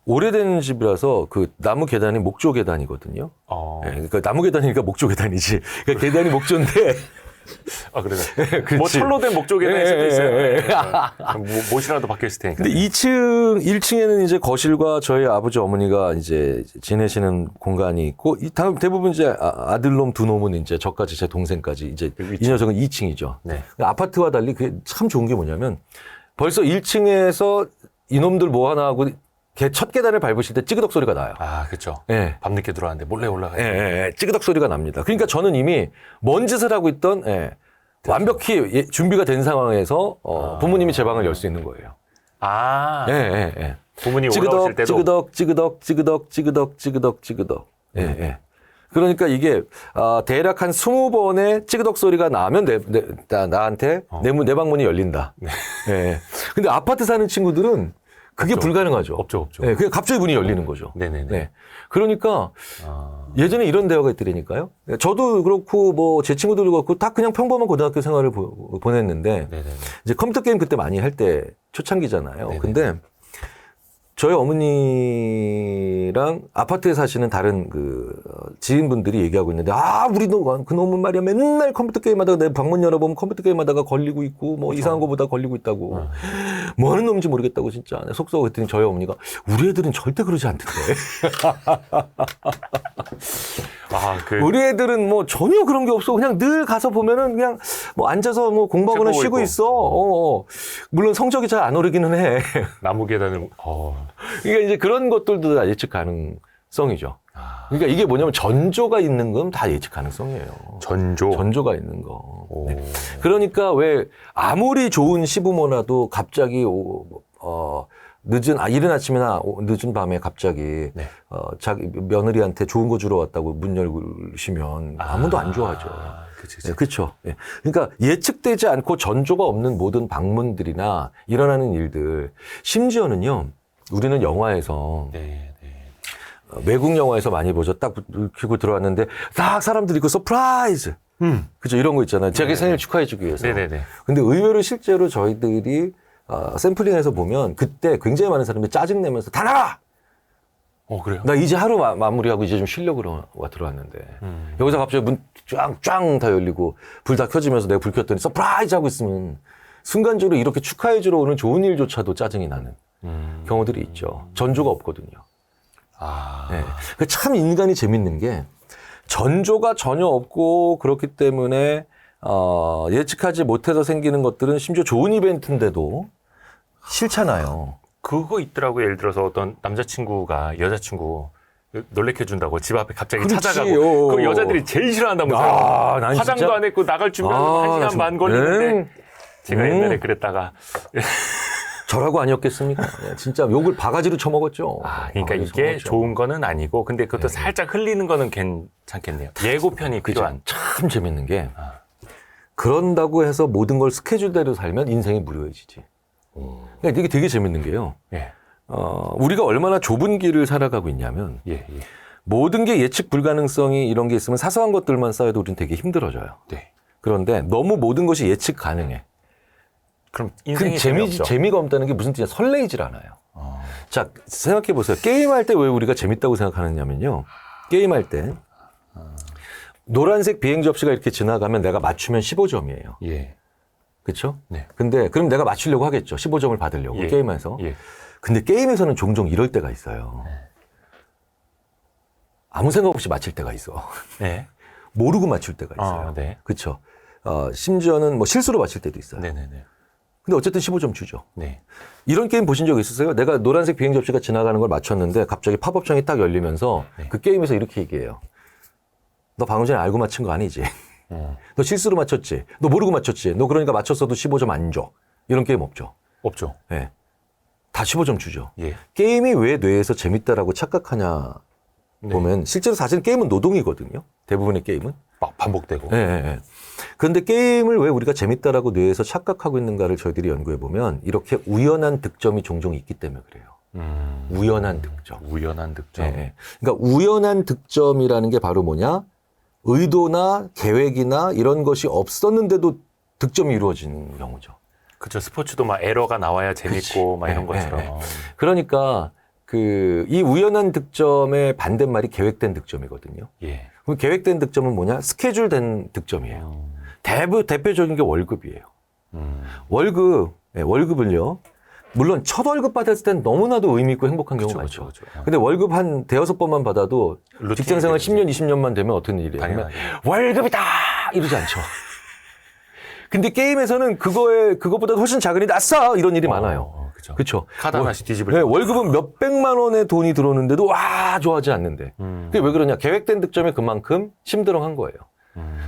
오래된 집이라서 그 나무 계단이 목조 계단이거든요. 그러니까 나무 계단이니까 목조 계단이지. 그러니까 계단이 목조인데. 그래서 뭐 철로 된 목조 계단일 수도 있어요. 못이라도 바뀌었을 테니까. 근데 1층에는 이제 거실과 저희 아버지 어머니가 이제 지내시는 공간이 있고 대부분 이제 아들놈 두 놈은 이제 저까지 제 동생까지 이제 이 녀석은 2층이죠. 아파트와 달리 그게 참 좋은 게 뭐냐면 벌써 1층에서 이놈들 뭐 하나 하고 첫 계단을 밟으실 때 찌그덕 소리가 나요. 그렇죠. 밤늦게 들어왔는데 몰래 올라가요. 찌그덕 소리가 납니다. 그러니까 저는 이미 뭔 짓을 하고 있던 완벽히 준비가 된 상황에서 부모님이 제 방을 열 수 있는 거예요. 예. 부모님 올라오실 때도 찌그덕. 예. 그러니까 이게 대략 한 20번의 찌그덕 소리가 나면 나한테 내 방문이 열린다. 네. 예. 근데 아파트 사는 친구들은 그게 없죠. 불가능하죠. 없죠. 예, 그게 갑자기 문이 열리는 거죠. 네네네. 네. 그러니까 예전에 이런 대화가 있더라니까요. 저도 그렇고 뭐 제 친구들도 그렇고 다 그냥 평범한 고등학교 생활을 보냈는데 네네네. 이제 컴퓨터 게임 그때 많이 할 때 초창기잖아요. 네네. 근데 저희 어머니랑 아파트에 사시는 다른 지인분들이 얘기하고 있는데 우리도 그놈은 말이야 맨날 컴퓨터 게임하다가 내 방문 열어보면 컴퓨터 게임하다가 걸리고 있고 뭐 이상한 거보다 걸리고 있다고 뭐 하는 놈인지 모르겠다고 진짜 속 썩어 했더니 저희 어머니가 우리 애들은 절대 그러지 않던데 우리 애들은 뭐 전혀 그런 게 없어 그냥 늘 가서 보면은 그냥 뭐 앉아서 뭐 공부하거나 쉬고 있어 물론 성적이 잘 안 오르기는 해 나무 계단을 그러니까 이제 그런 것들도 다 예측 가능성이죠. 그러니까 이게 뭐냐면 전조가 있는 건 다 예측 가능성이에요. 전조가 있는 거. 네. 그러니까 왜 아무리 좋은 시부모라도 갑자기 늦은 이른 아침이나 늦은 밤에 갑자기 자기 며느리한테 좋은 거 주러 왔다고 문 열시면 아무도 안 좋아하죠. 네, 그렇죠. 네. 그러니까 예측되지 않고 전조가 없는 모든 방문들이나 일어나는 일들, 심지어는요. 우리는 영화에서 외국 영화에서 많이 보죠. 딱 키고 들어왔는데 딱 사람들이 그 서프라이즈, 그죠? 이런 거 있잖아요. 자기 생일 축하해주기 위해서. 네네네. 근데 의외로 실제로 저희들이 샘플링해서 보면 그때 굉장히 많은 사람들이 짜증 내면서 다 나가. 그래요? 나 이제 하루 마무리하고 이제 좀 쉬려고 들어왔는데 여기서 갑자기 문 쫙 다 열리고 불 다 켜지면서 내가 불 켰더니 서프라이즈 하고 있으면 순간적으로 이렇게 축하해주러 오는 좋은 일조차도 짜증이 나는 경우들이 있죠. 전조가 없거든요. 네. 참 인간이 재밌는 게 전조가 전혀 없고 그렇기 때문에 예측하지 못해서 생기는 것들은 심지어 좋은 이벤트인데도 싫잖아요. 그거 있더라고요. 예를 들어서 어떤 남자친구가 여자친구 놀래켜준다고 집 앞에 갑자기 찾아가고 그 여자들이 제일 싫어한다면서요. 난 화장도 진짜? 안 했고 나갈 준비하면 1시간 반 걸리는데 제가 옛날에 그랬다가 저라고 아니었겠습니까? 네, 진짜 욕을 바가지로 쳐먹었죠. 그러니까 이게 쳐먹었죠. 좋은 거는 아니고 근데 그것도 살짝 흘리는 거는 괜찮겠네요. 예고편이 필요한. 참 재밌는 게 그런다고 해서 모든 걸 스케줄대로 살면 인생이 무료해지지. 그러니까 이게 되게 재밌는 게요. 우리가 얼마나 좁은 길을 살아가고 있냐면 모든 게 예측 불가능성이 이런 게 있으면 사소한 것들만 쌓여도 우리는 되게 힘들어져요. 그런데 너무 모든 것이 예측 가능해. 그럼 인생이 재미없죠. 재미가 없다는 게 무슨 뜻이냐? 설레이질 않아요. 자, 생각해 보세요. 게임할 때 왜 우리가 재밌다고 생각하느냐면요. 게임할 때 노란색 비행 접시가 이렇게 지나가면 내가 맞추면 15점이에요. 그렇죠? 네. 근데 그럼 내가 맞추려고 하겠죠. 15점을 받으려고 게임에서. 근데 게임에서는 종종 이럴 때가 있어요. 아무 생각 없이 맞힐 때가 있어. 모르고 맞출 때가 있어요. 그렇죠. 심지어는 뭐 실수로 맞힐 때도 있어요. 근데 어쨌든 15점 주죠. 이런 게임 보신 적 있으세요? 내가 노란색 비행 접시가 지나가는 걸 맞췄는데 갑자기 팝업창이 딱 열리면서 그 게임에서 이렇게 얘기해요. 너 방금 전에 알고 맞힌 거 아니지? 너 실수로 맞췄지? 너 모르고 맞췄지? 너 그러니까 맞췄어도 15점 안 줘. 이런 게임 없죠? 없죠. 다 15점 주죠. 게임이 왜 뇌에서 재밌다라고 착각하냐 보면 실제로 사실은 게임은 노동이거든요. 대부분의 게임은. 막 반복되고. 그런데 게임을 왜 우리가 재밌다라고 뇌에서 착각하고 있는가를 저희들이 연구해 보면 이렇게 우연한 득점이 종종 있기 때문에 그래요. 우연한 득점. 그러니까 우연한 득점이라는 게 바로 뭐냐? 의도나 계획이나 이런 것이 없었는데도 득점이 이루어지는 경우죠. 그렇죠. 스포츠도 막 에러가 나와야 재밌고 막 이런 것처럼. 그러니까 이 우연한 득점의 반대말이 계획된 득점이거든요. 그럼 계획된 득점은 뭐냐? 스케줄된 득점이에요. 대표적인 게 월급이에요. 월급을요. 물론 첫 월급 받았을 땐 너무나도 의미 있고 행복한 경우가 많죠. 근데 월급 한 대여섯 번만 받아도 직장생활 10년, 20년만 되면 어떤 일이에요? 월급이다! 이러지 않죠. 근데 게임에서는 그거보다 훨씬 작은 일이 아싸! 이런 일이 많아요. 그렇죠. 카드 하나씩 뒤집을 때. 월급은 몇백만 원의 돈이 들어오는데도 와! 좋아하지 않는데. 그게 왜 그러냐? 계획된 득점이 그만큼 심드렁한 거예요.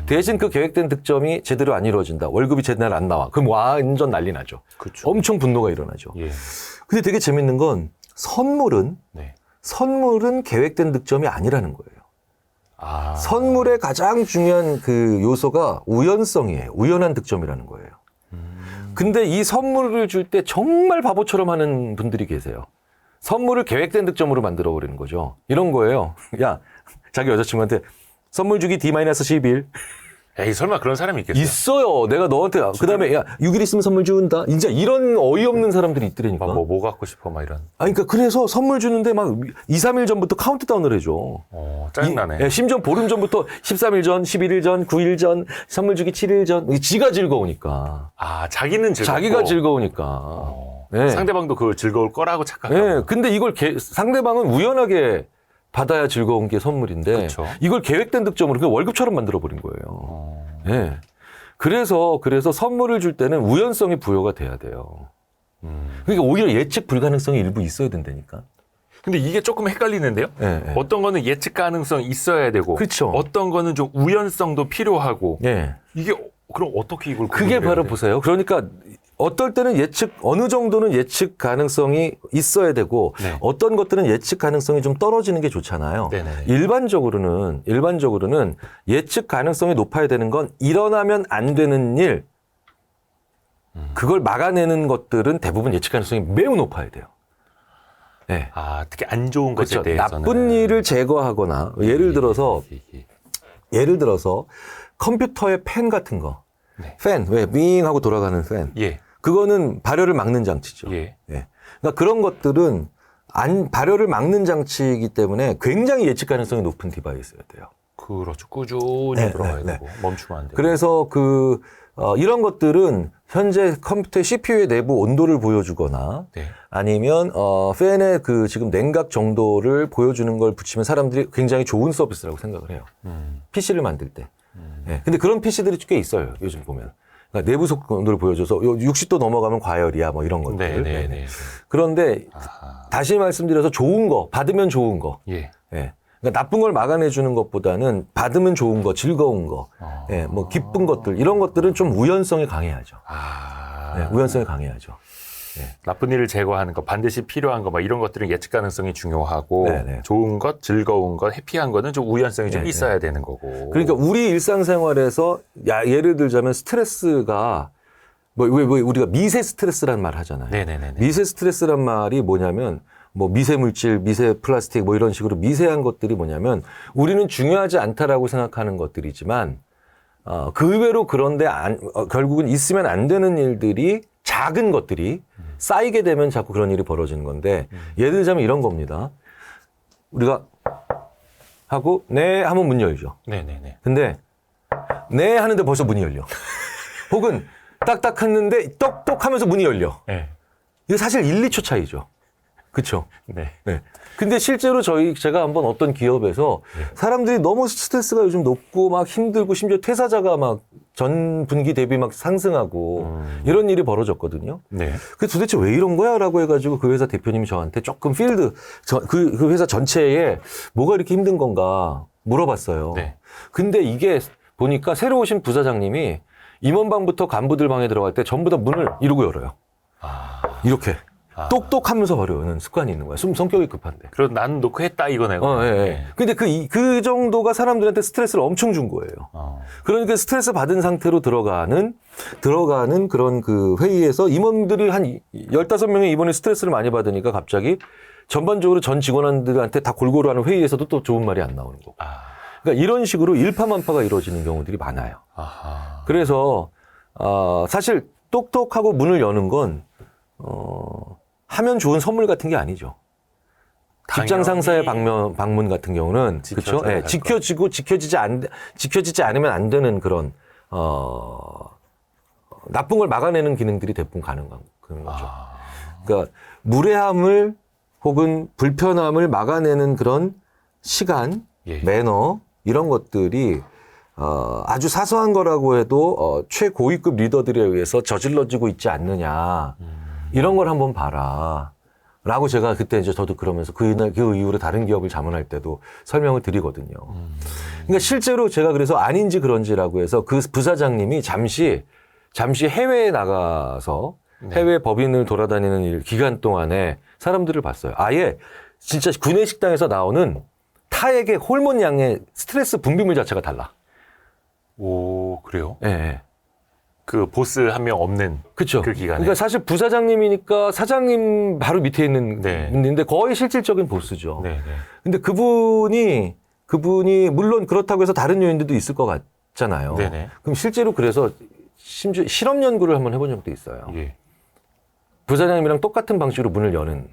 대신 그 계획된 득점이 제대로 안 이루어진다. 월급이 제대로 안 나와. 그럼 완전 난리 나죠. 그쵸. 엄청 분노가 일어나죠. 예. 근데 되게 재밌는 건 선물은 네. 계획된 득점이 아니라는 거예요. 아. 선물의 가장 중요한 그 요소가 우연성이에요. 우연한 득점이라는 거예요. 근데 이 선물을 줄 때 정말 바보처럼 하는 분들이 계세요. 선물을 계획된 득점으로 만들어 버리는 거죠. 이런 거예요. 야, 자기 여자친구한테 선물 주기 D-11. 에이, 설마 그런 사람이 있겠어요? 있어요. 내가 너한테 그다음에 야, 6일 있으면 선물 준다. 진짜 이런 어이없는 사람들이 있더라니까. 뭐 갖고 싶어, 막 이런. 그러니까 그래서 선물 주는데 막 2, 3일 전부터 카운트다운을 해줘. 짜증나네. 예, 심지어 보름 전부터 13일 전, 11일 전, 9일 전, 선물 주기 7일 전. 지가 즐거우니까. 아, 자기는 즐겁고. 자기가 즐거우니까. 예. 상대방도 그 즐거울 거라고 착각하고. 예. 근데 이걸 상대방은 우연하게 받아야 즐거운 게 선물인데 그쵸. 이걸 계획된 득점으로 그냥 월급처럼 만들어 버린 거예요. 예. 그래서 선물을 줄 때는 우연성이 부여가 돼야 돼요. 그러니까 오히려 예측 불가능성이 일부 있어야 된다니까. 근데 이게 조금 헷갈리는데요? 예, 예. 어떤 거는 예측 가능성이 있어야 되고. 그쵸. 어떤 거는 좀 우연성도 필요하고. 예. 이게 그럼 어떻게 이걸 그게 바로 보세요. 그러니까 어떨 때는 어느 정도는 예측 가능성이 있어야 되고 네. 어떤 것들은 예측 가능성이 좀 떨어지는 게 좋잖아요. 네네네. 일반적으로는 예측 가능성이 높아야 되는 건 일어나면 안 되는 일, 그걸 막아내는 것들은 대부분 예측 가능성이 매우 높아야 돼요. 네. 아, 특히 안 좋은 것에 그렇죠. 대해서는. 나쁜 일을 제거하거나 예를 들어서 컴퓨터의 펜 같은 거. 네. 팬, 왜, 윙 하고 돌아가는 팬. 예. 그거는 발열을 막는 장치죠. 예. 예. 그러니까 그런 것들은 발열을 막는 장치이기 때문에 굉장히 예측 가능성이 높은 디바이스여야 돼요. 그렇죠. 꾸준히 네, 돌아가야 네, 되고 멈추면 안 되고. 그래서 이런 것들은 현재 컴퓨터의 CPU의 내부 온도를 보여주거나 네. 아니면 팬의 지금 냉각 정도를 보여주는 걸 붙이면 사람들이 굉장히 좋은 서비스라고 생각을 해요. PC를 만들 때. 예. 근데 그런 PC들이 꽤 있어요. 요즘 보면. 그러니까 내부 속도를 보여줘서 60도 넘어가면 과열이야 뭐 이런 것들. 네. 그런데 아하. 다시 말씀드려서 좋은 거, 받으면 좋은 거. 예. 예. 그러니까 나쁜 걸 막아내 주는 것보다는 받으면 좋은 거, 즐거운 거, 예, 뭐 기쁜 것들 이런 것들은 좀 우연성이 강해야죠. 예, 우연성이 강해야죠. 나쁜 일을 제거하는 거, 반드시 필요한 거, 막 이런 것들은 예측 가능성이 중요하고, 네네. 좋은 것, 즐거운 것, 해피한 거는 좀 우연성이 좀 네네. 있어야 되는 거고. 그러니까 우리 일상생활에서 예를 들자면 스트레스가 왜 우리가 미세 스트레스라는 말 하잖아요. 네네네. 미세 스트레스란 말이 뭐냐면 뭐 미세 물질, 미세 플라스틱 뭐 이런 식으로 미세한 것들이 뭐냐면 우리는 중요하지 않다라고 생각하는 것들이지만 그 외로 그런데 결국은 있으면 안 되는 일들이 작은 것들이 쌓이게 되면 자꾸 그런 일이 벌어지는 건데 예를 들자면 이런 겁니다. 우리가 하고 네 하면 문 열죠. 네네네. 근데 네 하는데 벌써 문이 열려. 혹은 딱딱 했는데 똑똑 하면서 문이 열려. 네. 이거 사실 1, 2초 차이죠. 그렇죠? 네. 네. 근데 실제로 제가 한번 어떤 기업에서 사람들이 너무 스트레스가 요즘 높고 막 힘들고 심지어 퇴사자가 막 전 분기 대비 막 상승하고 이런 일이 벌어졌거든요. 네. 그 도대체 왜 이런 거야? 라고 해가지고 그 회사 대표님이 저한테 조금 그 회사 전체에 뭐가 이렇게 힘든 건가 물어봤어요. 네. 근데 이게 보니까 새로 오신 부사장님이 임원방부터 간부들 방에 들어갈 때 전부 다 문을 이러고 열어요. 이렇게. 똑똑하면서 버려는 습관이 있는 거야. 성격이 급한데. 그리고 난 놓고 했다 이거네요. 예. 근데 그 정도가 사람들한테 스트레스를 엄청 준 거예요. 그러니까 스트레스 받은 상태로 들어가는 그런 그 회의에서 임원들이 한 15명이 이번에 스트레스를 많이 받으니까 갑자기 전반적으로 전 직원들한테 다 골고루 하는 회의에서도 또 좋은 말이 안 나오는 거고. 그러니까 이런 식으로 일파만파가 이루어지는 경우들이 많아요. 그래서, 사실 똑똑하고 문을 여는 건, 하면 좋은 선물 같은 게 아니죠. 직장 상사의 방문 같은 경우는 그렇죠. 예, 지켜지지 않으면 안 되는 그런 나쁜 걸 막아내는 기능들이 대부분 가능한 그런 거죠. 그러니까 무례함을 혹은 불편함을 막아내는 그런 시간, 매너 이런 것들이 아주 사소한 거라고 해도 최고위급 리더들에 의해서 저질러지고 있지 않느냐. 이런 걸 한번 봐라. 라고 제가 그때 이제 저도 그러면서 그 이후로 다른 기업을 자문할 때도 설명을 드리거든요. 그러니까 실제로 제가 그래서 아닌지 그런지라고 해서 그 부사장님이 잠시 해외에 나가서 해외 법인을 돌아다니는 기간 동안에 사람들을 봤어요. 아예 진짜 구내식당에서 나오는 타액의 호르몬 양의 스트레스 분비물 자체가 달라. 오, 그래요? 예. 네. 그 보스 한 명 없는 그렇죠. 그 기간에. 그러니까 사실 부사장님이니까 사장님 바로 밑에 있는 네. 분인데 거의 실질적인 보스죠. 네, 네. 근데 그분이 물론 그렇다고 해서 다른 요인들도 있을 것 같잖아요. 네네. 그럼 실제로 그래서 심지어 실험 연구를 한번 해본 적도 있어요. 예. 부사장님이랑 똑같은 방식으로 문을 여는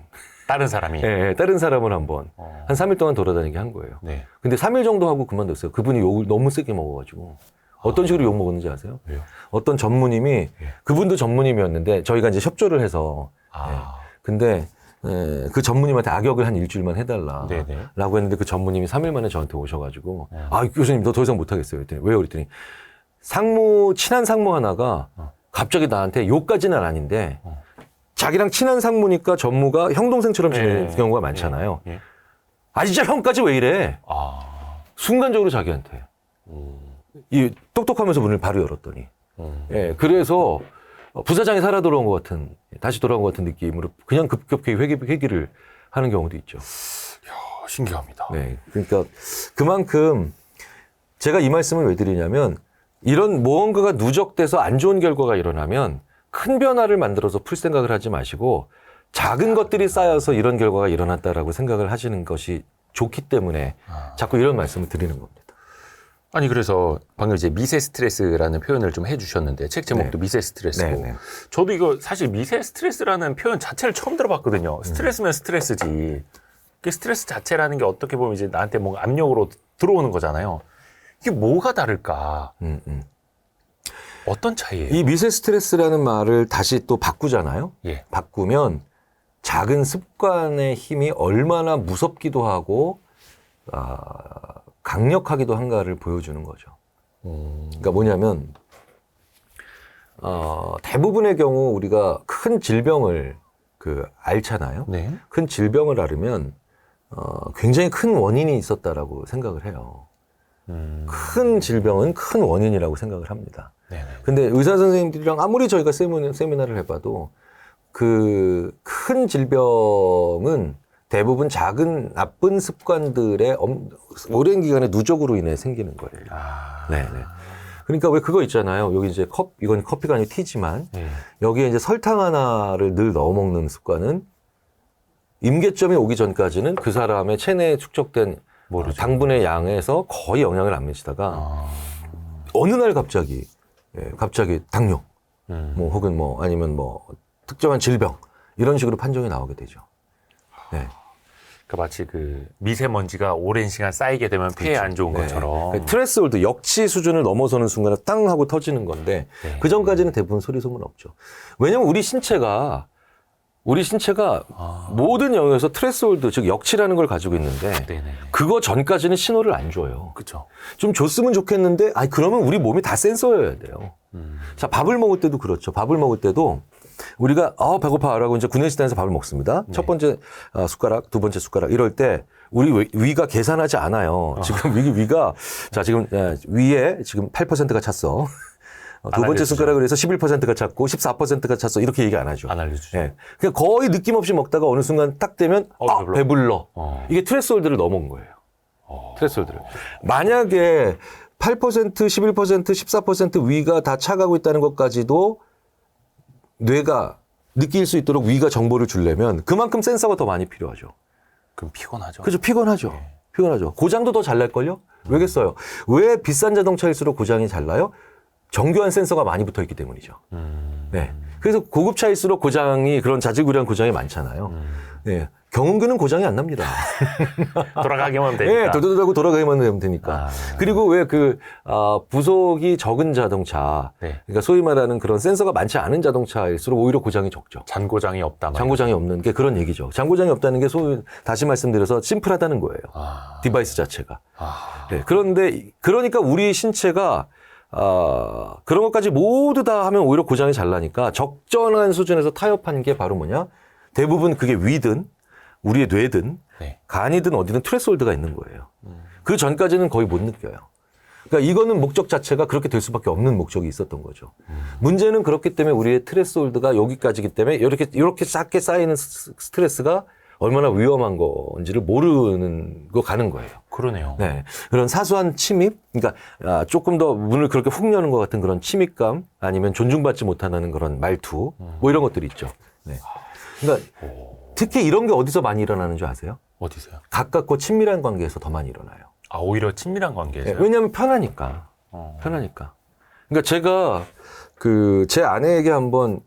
다른 사람이. 예, 다른 사람을 한번 한 3일 동안 돌아다니게 한 거예요. 네. 근데 3일 정도 하고 그만뒀어요. 그분이 욕을 너무 세게 먹어가지고. 어떤 식으로 욕 먹었는지 아세요? 왜요? 어떤 전무님이 그분도 전무님이었는데 저희가 이제 협조를 해서 근데 그 전무님한테 악역을 한 일주일만 해달라 네네. 라고 했는데 그 전무님이 3일 만에 저한테 오셔가지고 아 교수님 너 더 이상 못하겠어요. 그랬더니 왜요? 그랬더니 친한 상무 하나가 갑자기 나한테 욕까지는 아닌데 자기랑 친한 상무니까 전무가 형 동생처럼 지내는 경우가 많잖아요. 아 진짜 형까지 왜 이래? 순간적으로 자기한테 이 똑똑하면서 문을 바로 열었더니 예, 그래서 부사장이 살아 돌아온 것 같은 다시 돌아온 것 같은 느낌으로 그냥 급격히 회기를 하는 경우도 있죠. 신기합니다. 네, 그러니까 그만큼 제가 이 말씀을 왜 드리냐면 이런 무언가가 누적돼서 안 좋은 결과가 일어나면 큰 변화를 만들어서 풀 생각을 하지 마시고 작은 것들이 쌓여서 이런 결과가 일어났다라고 생각을 하시는 것이 좋기 때문에 자꾸 이런 말씀을 드리는 겁니다. 아니 그래서 방금 이제 미세 스트레스라는 표현을 좀 해주셨는데 책 제목도 네. 미세 스트레스고 네. 저도 이거 사실 미세 스트레스라는 표현 자체를 처음 들어봤거든요. 스트레스면 스트레스지. 그 스트레스 자체라는 게 어떻게 보면 이제 나한테 뭔가 압력으로 들어오는 거잖아요. 이게 뭐가 다를까? 어떤 차이예요? 이 미세 스트레스라는 말을 다시 또 바꾸잖아요. 예. 바꾸면 작은 습관의 힘이 얼마나 무섭기도 하고 강력하기도 한가를 보여주는 거죠. 그러니까 뭐냐면 대부분의 경우 우리가 큰 질병을 앓잖아요. 네. 큰 질병을 앓으면 굉장히 큰 원인이 있었다라고 생각을 해요. 큰 질병은 큰 원인이라고 생각을 합니다. 네네. 근데 의사 선생님들이랑 아무리 저희가 세미나를 해봐도 그 큰 질병은 대부분 작은 나쁜 습관들의 오랜 기간의 누적으로 인해 생기는 거예요. 네네. 그러니까 왜 그거 있잖아요. 여기 이제 이건 커피가 아니고 티지만 여기에 이제 설탕 하나를 늘 넣어 먹는 습관은 임계점이 오기 전까지는 그 사람의 체내에 축적된 당분의 양에서 거의 영향을 안 미치다가 어느 날 갑자기 당뇨, 뭐 혹은 뭐 아니면 뭐 특정한 질병 이런 식으로 판정이 나오게 되죠. 네. 그러니까 마치 그 미세먼지가 오랜 시간 쌓이게 되면 폐에 안 좋은 것처럼. 네. 트레스홀드 역치 수준을 넘어서는 순간에 땅 하고 터지는 건데 그 전까지는 대부분 소리 소문 없죠. 왜냐면 우리 신체가 모든 영역에서 트레스홀드 즉 역치라는 걸 가지고 있는데 그거 전까지는 신호를 안 줘요. 그렇죠. 좀 줬으면 좋겠는데 그러면 우리 몸이 다 센서여야 돼요. 자, 밥을 먹을 때도 그렇죠. 밥을 먹을 때도 우리가 배고파라고 이제 구내식당에서 밥을 먹습니다. 첫 번째 숟가락, 두 번째 숟가락 이럴 때 우리 위가 계산하지 않아요. 지금 위가 지금 위에 지금 8%가 찼어. 두 번째 숟가락을 해서 11%가 찼고 14%가 찼어. 이렇게 얘기 안 하죠. 안 알려주죠. 예. 그냥 거의 느낌 없이 먹다가 어느 순간 딱 되면 배불러. 이게 트레스홀드를 넘어온 거예요. 트레스홀드를. 만약에 8%, 11%, 14% 위가 다 차가고 있다는 것까지도 뇌가 느낄 수 있도록 위가 정보를 주려면 그만큼 센서가 더 많이 필요하죠. 그럼 피곤하죠. 그죠? 피곤하죠. 피곤하죠. 고장도 더 잘 날걸요? 왜겠어요? 왜 비싼 자동차일수록 고장이 잘 나요? 정교한 센서가 많이 붙어 있기 때문이죠. 네. 그래서 고급차일수록 그런 자질구레한 고장이 많잖아요. 네. 경운기는 고장이 안 납니다. 돌아가기만 하면 되니까. 네, 돌돌하고 돌아가기만 하면 되니까. 그리고 왜 부속이 적은 자동차, 그러니까 소위 말하는 그런 센서가 많지 않은 자동차일수록 오히려 고장이 적죠. 잔고장이 없다. 잔고장이 없는 게 그런 얘기죠. 잔고장이 없다는 게 다시 말씀드려서 심플하다는 거예요. 디바이스 자체가. 네, 그러니까 우리 신체가 그런 것까지 모두 다 하면 오히려 고장이 잘 나니까 적절한 수준에서 타협한 게 바로 뭐냐? 대부분 그게 위든 우리의 뇌든 간이든 어디든 트레스홀드가 있는 거예요. 그 전까지는 거의 못 느껴요. 그러니까 이거는 목적 자체가 그렇게 될 수밖에 없는 목적이 있었던 거죠. 문제는 그렇기 때문에 우리의 트레스홀드가 여기까지기 때문에 이렇게 작게 쌓이는 스트레스가 얼마나 위험한 건지를 모르는 거 가는 거예요. 그러네요. 네. 그런 사소한 침입, 그러니까 조금 더 문을 그렇게 훅 여는 것 같은 그런 침입감, 아니면 존중받지 못하는 그런 말투, 뭐 이런 것들이 있죠. 네. 그러니까 특히 이런 게 어디서 많이 일어나는 줄 아세요? 어디서요? 가깝고 친밀한 관계에서 더 많이 일어나요. 아, 오히려 친밀한 관계에서요? 네. 왜냐하면 편하니까. 편하니까. 그러니까 제가 제 아내에게 한번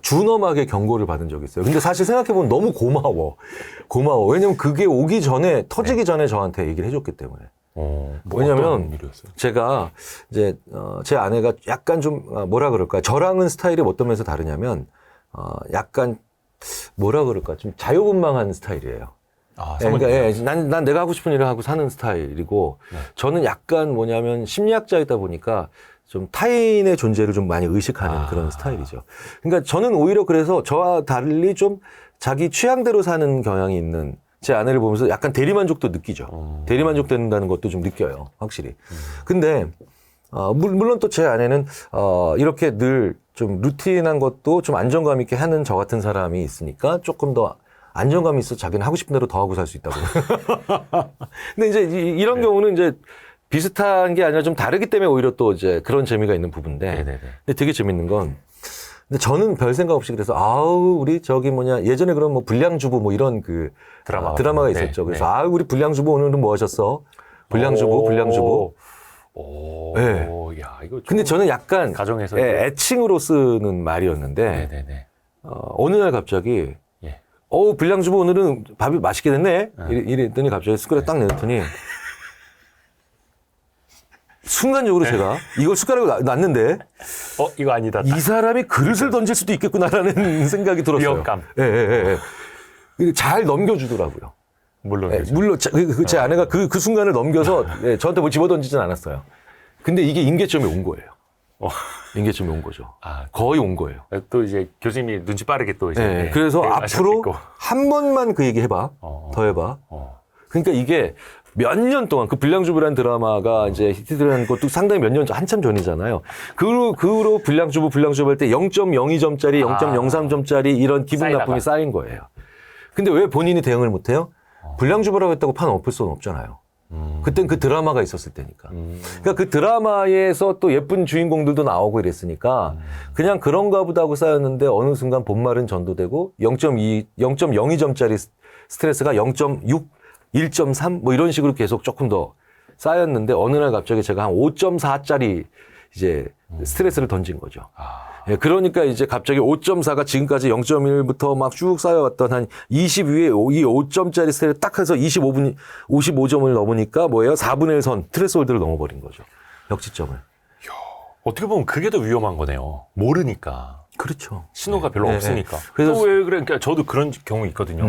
준엄하게 경고를 받은 적이 있어요. 근데 사실 생각해보면 너무 고마워. 왜냐면 그게 오기 전에, 터지기 전에 저한테 얘기를 해줬기 때문에. 왜냐면 어떤 일이었어요? 제가 이제, 제 아내가 약간 좀, 뭐라 그럴까요? 저랑은 스타일이 어떤 면에서 다르냐면, 약간, 뭐라 그럴까? 좀 자유분방한 스타일이에요. 아, 그러니까 난 내가 하고 싶은 일을 하고 사는 스타일이고, 저는 약간 뭐냐면 심리학자이다 보니까 좀 타인의 존재를 좀 많이 의식하는 그런 스타일이죠. 그러니까 저는 오히려 그래서 저와 달리 좀 자기 취향대로 사는 경향이 있는 제 아내를 보면서 약간 대리만족도 느끼죠. 대리만족 된다는 것도 좀 느껴요. 확실히. 근데, 물론 또 제 아내는, 이렇게 늘 좀 루틴한 것도 좀 안정감 있게 하는 저 같은 사람이 있으니까 조금 더 안정감이 있어 자기는 하고 싶은 대로 더 하고 살 수 있다고. 근데 이제 이런 경우는 이제 비슷한 게 아니라 좀 다르기 때문에 오히려 또 이제 그런 재미가 있는 부분인데. 근데 되게 재밌는 건, 근데 저는 별 생각 없이 그래서, 우리 예전에 그런 뭐 불량주부 뭐 이런 드라마가 있었죠. 그래서, 우리 불량주부 오늘은 뭐 하셨어? 불량주부. 네. 야, 이거 근데 저는 약간 가정에서 애칭으로 쓰는 말이었는데, 어느 날 갑자기, 불량주부 오늘은 밥이 맛있게 됐네? 이랬더니 갑자기 숟가락 딱 내렸더니, 순간적으로 제가 이걸 숟가락을 놨는데 이거 아니다. 이 사람이 그릇을 던질 수도 있겠구나라는 생각이 들었어요. 위협감. 잘 넘겨주더라고요. 물론. 물론 제 아내가 그 순간을 넘겨서 저한테 뭐 집어던지진 않았어요. 근데 이게 임계점에 온 거예요. 임계점에 온 거죠. 거의 온 거예요. 또 이제 교수님이 눈치 빠르게 또 이제. 그래서 앞으로 한 번만 그 얘기 해봐. 더 해봐. 그러니까 이게 몇 년 동안 그 불량주부라는 드라마가 이제 히트된 것도 상당히 몇 년 전, 한참 전이잖아요. 그 후로 불량주부 할 때 0.02점짜리, 0.03점짜리 이런 기분 나쁨이 쌓인 거예요. 근데 왜 본인이 대응을 못 해요? 불량주부라고 했다고 판 엎을 수는 없잖아요. 그땐 그 드라마가 있었을 때니까. 그러니까 그 드라마에서 또 예쁜 주인공들도 나오고 이랬으니까 그냥 그런가 보다 하고 쌓였는데 어느 순간 본말은 전도되고 0.02점짜리 스트레스가 0.6 1.3 뭐 이런 식으로 계속 조금 더 쌓였는데 어느 날 갑자기 제가 한 5.4짜리 이제 스트레스를 던진 거죠. 그러니까 이제 갑자기 5.4가 지금까지 0.1부터 막 쭉 쌓여왔던 한 20 위에 이 5점짜리 스트레스 딱 해서 55점을 넘으니까 뭐예요? 4분의 1 선 트레스홀드를 넘어버린 거죠. 역지점을. 어떻게 보면 그게 더 위험한 거네요. 모르니까. 그렇죠. 신호가 별로 없으니까. 그래서 또 왜 그래? 그러니까 저도 그런 경우 있거든요.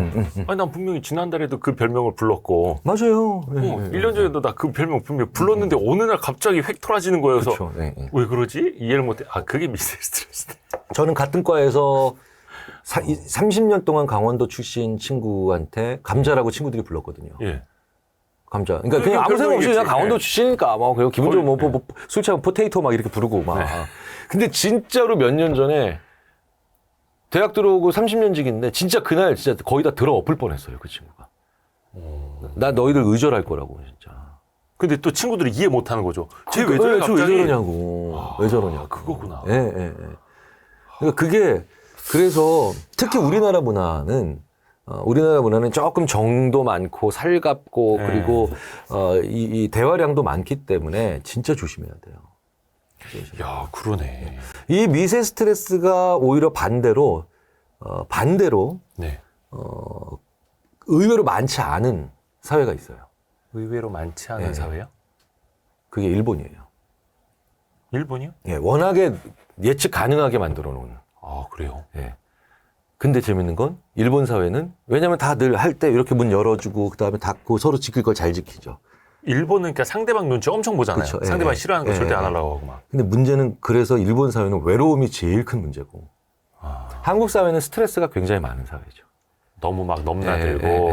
아니, 난 분명히 지난달에도 그 별명을 불렀고. 맞아요. 1년 전에도 나 그 별명 분명히 불렀는데 어느 날 갑자기 획 토라지는 거여서. 그렇죠. 왜 그러지? 이해를 못해. 그게 미세 스트레스네. 저는 같은 과에서 30년 동안 강원도 출신 친구한테 감자라고 친구들이 불렀거든요. 감자. 그러니까 그냥 아무 생각 없이 그냥 강원도 출신이니까 뭐 그리고 기본적으로 술 취하면 포테이토 막 이렇게 부르고 막. 근데 진짜로 몇 년 전에 대학 들어오고 30년직인데 진짜 그날 진짜 거의 다 들어 엎을 뻔했어요, 그 친구가. 나 너희들 의절할 거라고 진짜. 근데 또 친구들이 이해 못 하는 거죠. 쟤 왜 저래 갑자기? 왜 저러냐고. 왜 저러냐고. 그거구나. 그러니까 그래서 특히 우리나라 문화는 조금 정도 많고 살갑고 그리고 이 대화량도 많기 때문에 진짜 조심해야 돼요. 야, 그러네. 이 미세 스트레스가 오히려 반대로 의외로 많지 않은 사회가 있어요. 의외로 많지 않은 사회요? 그게 일본이에요. 일본이요? 워낙에 예측 가능하게 만들어 놓은. 그래요? 근데 재밌는 건 일본 사회는 왜냐면 다들 할 때 이렇게 문 열어주고 그다음에 닫고 서로 지킬 걸 잘 지키죠. 일본은 그러니까 상대방 눈치 엄청 보잖아요. 그쵸, 상대방 싫어하는 거 절대 안 하려고 하고 막. 근데 문제는 그래서 일본 사회는 외로움이 제일 큰 문제고 한국 사회는 스트레스가 굉장히 많은 사회죠. 너무 막 넘나들고.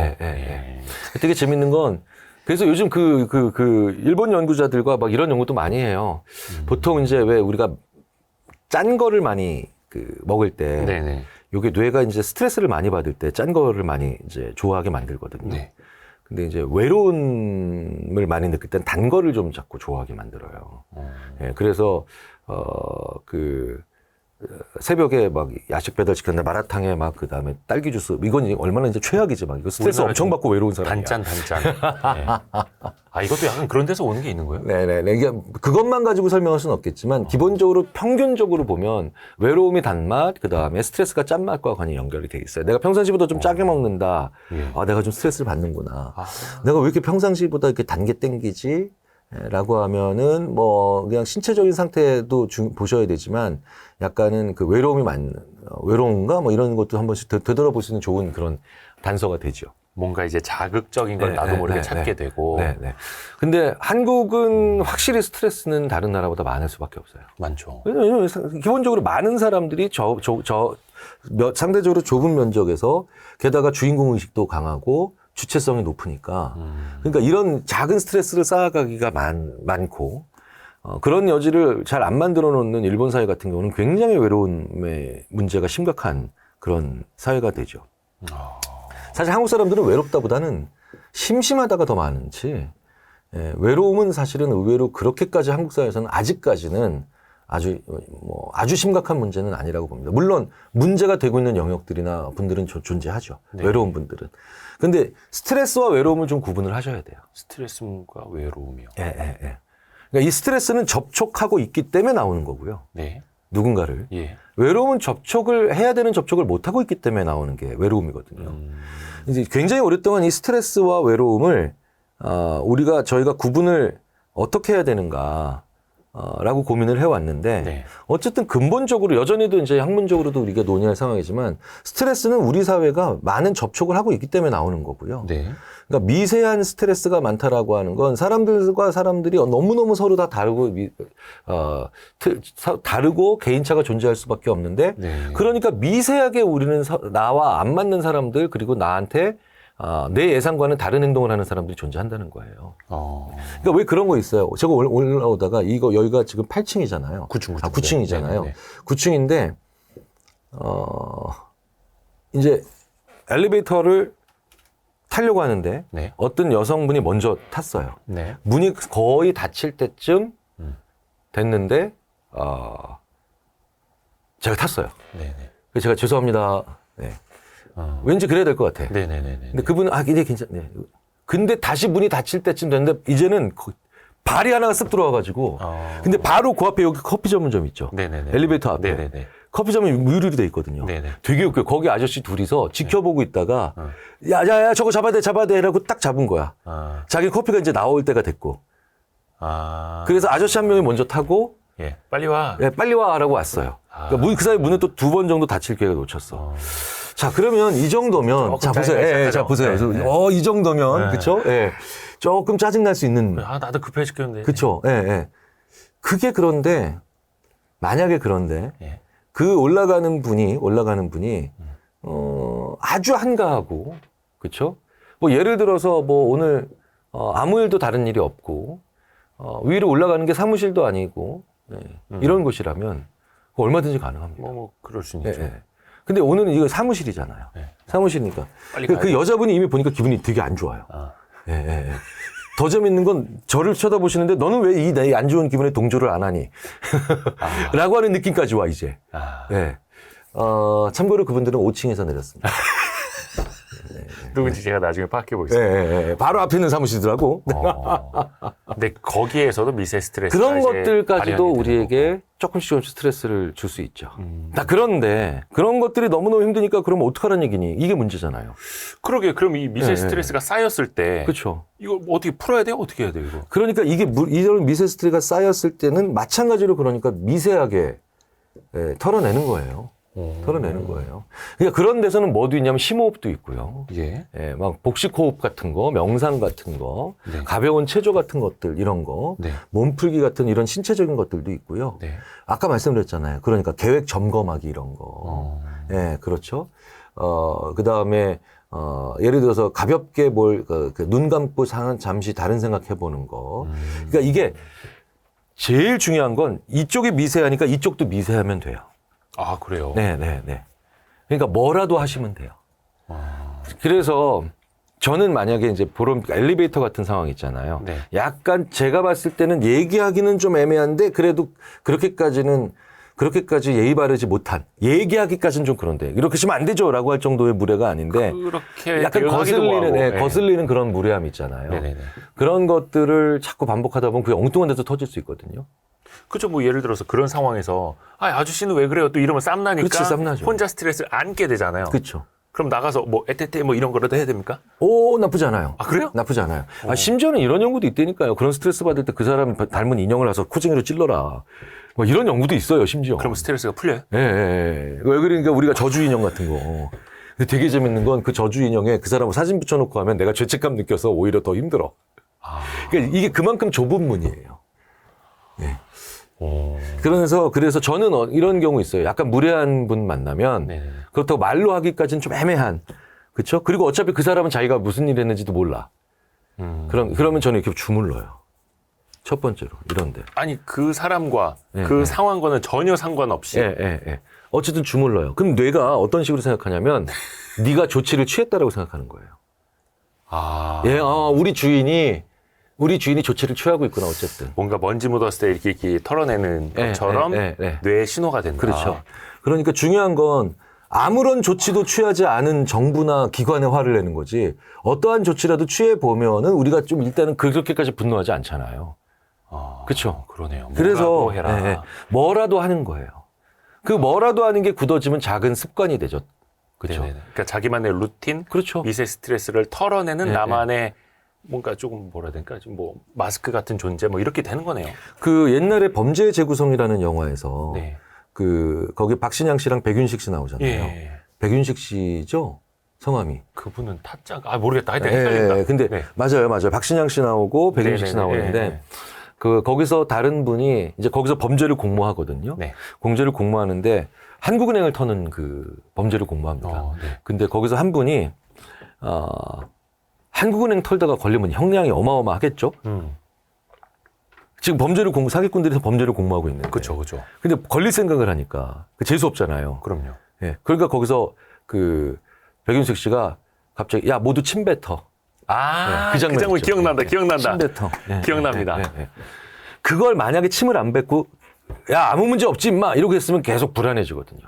되게 재밌는 건 그래서 요즘 일본 연구자들과 막 이런 연구도 많이 해요. 보통 이제 왜 우리가 짠 거를 많이 먹을 때, 네네. 요게 뇌가 이제 스트레스를 많이 받을 때 짠 거를 많이 이제 좋아하게 만들거든요. 네. 근데 이제 외로움을 많이 느낄 땐 단 거를 좀 자꾸 좋아하게 만들어요. 예, 그래서, 새벽에 막 야식 배달 시켰는데 마라탕에 막 그다음에 딸기 주스 이건 얼마나 이제 최악이지 막 이거 스트레스 엄청 받고 외로운 사람이야. 단짠. 네. 아 이것도 약간 그런 데서 오는 게 있는 거예요? 네네. 이게 그것만 가지고 설명할 수는 없겠지만 기본적으로 평균적으로 보면 외로움이 단맛 그다음에 스트레스가 짠맛과 관이 연결이 돼 있어요. 내가 평상시보다 좀 짜게 먹는다. 예. 아 내가 좀 스트레스를 받는구나. 내가 왜 이렇게 평상시보다 이렇게 단 게 땡기지? 라고 하면은 뭐 그냥 신체적인 상태도 보셔야 되지만 약간은 그 외로움인가 뭐 이런 것도 한 번씩 되돌아볼 수 있는 좋은 그런 단서가 되죠. 뭔가 이제 자극적인 걸 나도 모르게 찾게 되고. 네. 근데 한국은 확실히 스트레스는 다른 나라보다 많을 수밖에 없어요. 많죠. 왜냐면 기본적으로 많은 사람들이 상대적으로 좁은 면적에서 게다가 주인공 의식도 강하고 주체성이 높으니까 그러니까 이런 작은 스트레스를 쌓아가기가 많고 그런 여지를 잘 안 만들어 놓는 일본 사회 같은 경우는 굉장히 외로움의 문제가 심각한 그런 사회가 되죠. 사실 한국 사람들은 외롭다보다는 심심하다가 더 많은지 외로움은 사실은 의외로 그렇게까지 한국 사회에서는 아직까지는 아주 심각한 문제는 아니라고 봅니다. 물론 문제가 되고 있는 영역들이나 분들은 존재하죠. 네. 외로운 분들은. 근데 스트레스와 외로움을 좀 구분을 하셔야 돼요. 스트레스과 외로움이요. 예. 그러니까 이 스트레스는 접촉하고 있기 때문에 나오는 거고요. 네. 누군가를. 예. 외로움은 해야 되는 접촉을 못하고 있기 때문에 나오는 게 외로움이거든요. 이제 굉장히 오랫동안 이 스트레스와 외로움을, 저희가 구분을 어떻게 해야 되는가, 라고 고민을 해왔는데, 네. 어쨌든 근본적으로, 여전히도 이제 학문적으로도 우리가 논의할 상황이지만, 스트레스는 우리 사회가 많은 접촉을 하고 있기 때문에 나오는 거고요. 네. 그러니까 미세한 스트레스가 많다라고 하는 건 사람들과 사람들이 너무너무 서로 다 다르고 개인차가 존재할 수밖에 없는데 네. 그러니까 미세하게 우리는 나와 안 맞는 사람들 그리고 나한테 내 예상과는 다른 행동을 하는 사람들이 존재한다는 거예요. 그러니까 왜 그런 거 있어요. 제가 올라오다가 여기가 지금 8층이잖아요. 9층이잖아요. 네. 9층인데 이제 엘리베이터를 타려고 하는데 네. 어떤 여성분이 먼저 탔어요. 네. 문이 거의 닫힐 때쯤 됐는데 제가 탔어요. 네. 그래서 제가 죄송합니다. 네. 왠지 그래야 될 것 같아. 네네네. 근데 그분은 이제 괜찮네. 근데 다시 문이 닫힐 때쯤 됐는데 이제는 발이 하나가 쓱 들어와가지고 근데 바로 그 앞에 여기 커피 전문점 있죠. 네네네. 엘리베이터 앞에. 네네네. 커피점이 유리로 돼 있거든요. 네네. 되게 웃겨요. 거기 아저씨 둘이서 지켜보고 있다가 야 저거 잡아야 돼 라고 딱 잡은 거야. 자기 커피가 이제 나올 때가 됐고. 그래서 아저씨 한 명이 먼저 타고 예. 빨리 와. 네, 빨리 와라고 왔어요. 그러니까 그 사이 문을 또 2번 정도 닫힐 기회가 놓쳤어. 자, 그러면 이 정도면 자 보세요. 자 보세요. 네. 이 정도면 네. 그렇죠? 예. 조금 짜증 날 수 있는 나도 급해 죽겠는데. 그렇죠. 예. 그게 그런데 만약에 그런데 예. 그 올라가는 분이 아주 한가하고 그렇죠? 뭐 예를 들어서 뭐 오늘 아무 일도 다른 일이 없고 위로 올라가는 게 사무실도 아니고 이런 곳이라면 얼마든지 가능합니다. 뭐 그럴 수 있죠. 근데 오늘은 이거 사무실이잖아요. 사무실이니까 빨리 그 여자분이 이미 보니까 기분이 되게 안 좋아요. 더 재밌는 건 저를 쳐다보시는데 너는 왜 이 내 안 좋은 기분에 동조를 안 하니? 라고 하는 느낌까지 와 이제. 참고로 그분들은 5층에서 내렸습니다. 누군지 제가 나중에 파악해 보겠습니다. 바로 앞에 있는 사무실이더라고. 근데 거기에서도 미세 스트레스 그런 것들까지도 우리에게 조금씩 스트레스를 줄 수 있죠. 그런데 그런 것들이 너무너무 힘드니까 그럼 어떡하라는 얘기니? 이게 문제잖아요. 그러게 그럼 이 미세 스트레스가 쌓였을 때 그렇죠. 이걸 어떻게 풀어야 돼요? 어떻게 해야 돼요? 이거? 그러니까 이런 미세 스트레스가 쌓였을 때는 마찬가지로 그러니까 미세하게 털어내는 거예요. 털어내는 거예요. 그러니까 그런 데서는 뭐도 있냐면 심호흡도 있고요. 막 복식호흡 같은 거, 명상 같은 거, 가벼운 체조 같은 것들 이런 거, 몸풀기 같은 이런 신체적인 것들도 있고요. 아까 말씀드렸잖아요. 그러니까 계획 점검하기 이런 거. 그렇죠. 그 다음에 예를 들어서 가볍게 눈 감고 잠시 다른 생각해보는 거. 그러니까 이게 제일 중요한 건 이쪽이 미세하니까 이쪽도 미세하면 돼요. 아, 그래요? 네. 그러니까 뭐라도 하시면 돼요. 그래서 저는 만약에 이제 엘리베이터 같은 상황 있잖아요. 네. 약간 제가 봤을 때는 얘기하기는 좀 애매한데 그래도 그렇게까지 예의 바르지 못한, 얘기하기까지는 좀 그런데 이렇게 하시면 안 되죠 라고 할 정도의 무례가 아닌데 그렇게 약간 거슬리는 그런 무례함 있잖아요. 네네네. 그런 것들을 자꾸 반복하다 보면 그게 엉뚱한 데서 터질 수 있거든요. 그죠. 뭐 예를 들어서 그런 상황에서 아저씨는 왜 그래요? 또 이러면 쌈나니까 그렇지, 쌈나죠. 혼자 스트레스를 안게 되잖아요. 그렇죠. 그럼 나가서 뭐 에테테 뭐 이런 거라도 해야 됩니까? 나쁘지 않아요. 아, 그래요? 나쁘지 않아요. 심지어는 이런 연구도 있다니까요. 그런 스트레스 받을 때 그 사람 닮은 인형을 와서 코쟁이로 찔러라. 뭐 이런 연구도 있어요, 심지어. 그럼 스트레스가 풀려요? 예. 왜 그러니까 우리가 저주 인형 같은 거. 근데 되게 재밌는 건 그 저주 인형에 그 사람을 사진 붙여놓고 하면 내가 죄책감 느껴서 오히려 더 힘들어. 그러니까 이게 그만큼 좁은 문이에요. 네. 그래서 저는 이런 경우 있어요. 약간 무례한 분 만나면 네네. 그렇다고 말로 하기까지는 좀 애매한. 그렇죠? 그리고 어차피 그 사람은 자기가 무슨 일 했는지도 몰라. 그러면 저는 이렇게 주물러요. 첫 번째로 이런데. 아니 그 사람과 네, 그 네. 상황과는 전혀 상관없이 예. 어쨌든 주물러요. 그럼 뇌가 어떤 식으로 생각하냐면 네가 조치를 취했다라고 생각하는 거예요. 우리 주인이 조치를 취하고 있구나 어쨌든. 뭔가 먼지 묻었을 때 이렇게 털어내는 것처럼 뇌의 신호가 된다. 그렇죠. 그러니까 중요한 건 아무런 조치도 취하지 않은 정부나 기관에 화를 내는 거지 어떠한 조치라도 취해 보면은 우리가 좀 일단은 그렇게까지 분노하지 않잖아요. 그렇죠. 그러네요. 그래서 뭐라도 해라. 뭐라도 하는 거예요. 그 뭐라도 하는 게 굳어지면 작은 습관이 되죠. 그렇죠. 그러니까 자기만의 루틴, 그렇죠. 미세 스트레스를 털어내는 나만의 뭔가 조금 뭐라 해야 될까, 좀 뭐 마스크 같은 존재, 뭐 이렇게 되는 거네요. 그 옛날에 범죄의 재구성이라는 영화에서 네. 거기 박신양 씨랑 백윤식 씨 나오잖아요. 예. 백윤식 씨죠? 성함이. 그분은 타짜가 모르겠다. 하여튼 헷갈린다. 근데 네. 맞아요. 박신양 씨 나오고 백윤식 씨 네네네. 나오는데 거기서 다른 분이 이제 거기서 범죄를 공모하거든요. 네. 범죄를 공모하는데 한국은행을 터는 그 범죄를 공모합니다. 근데 거기서 한 분이 한국은행 털다가 걸리면 형량이 어마어마하겠죠. 지금 사기꾼들이 범죄를 공모하고 있는데. 그렇죠. 근데 걸릴 생각을 하니까 재수 없잖아요. 그럼요. 예. 그러니까 거기서 백윤식 씨가 갑자기 야 모두 침 뱉어. 그 장면 있죠. 기억난다. 침 뱉어. 기억납니다. 그걸 만약에 침을 안 뱉고 야 아무 문제 없지 임마 이러고 했으면 계속 불안해지거든요.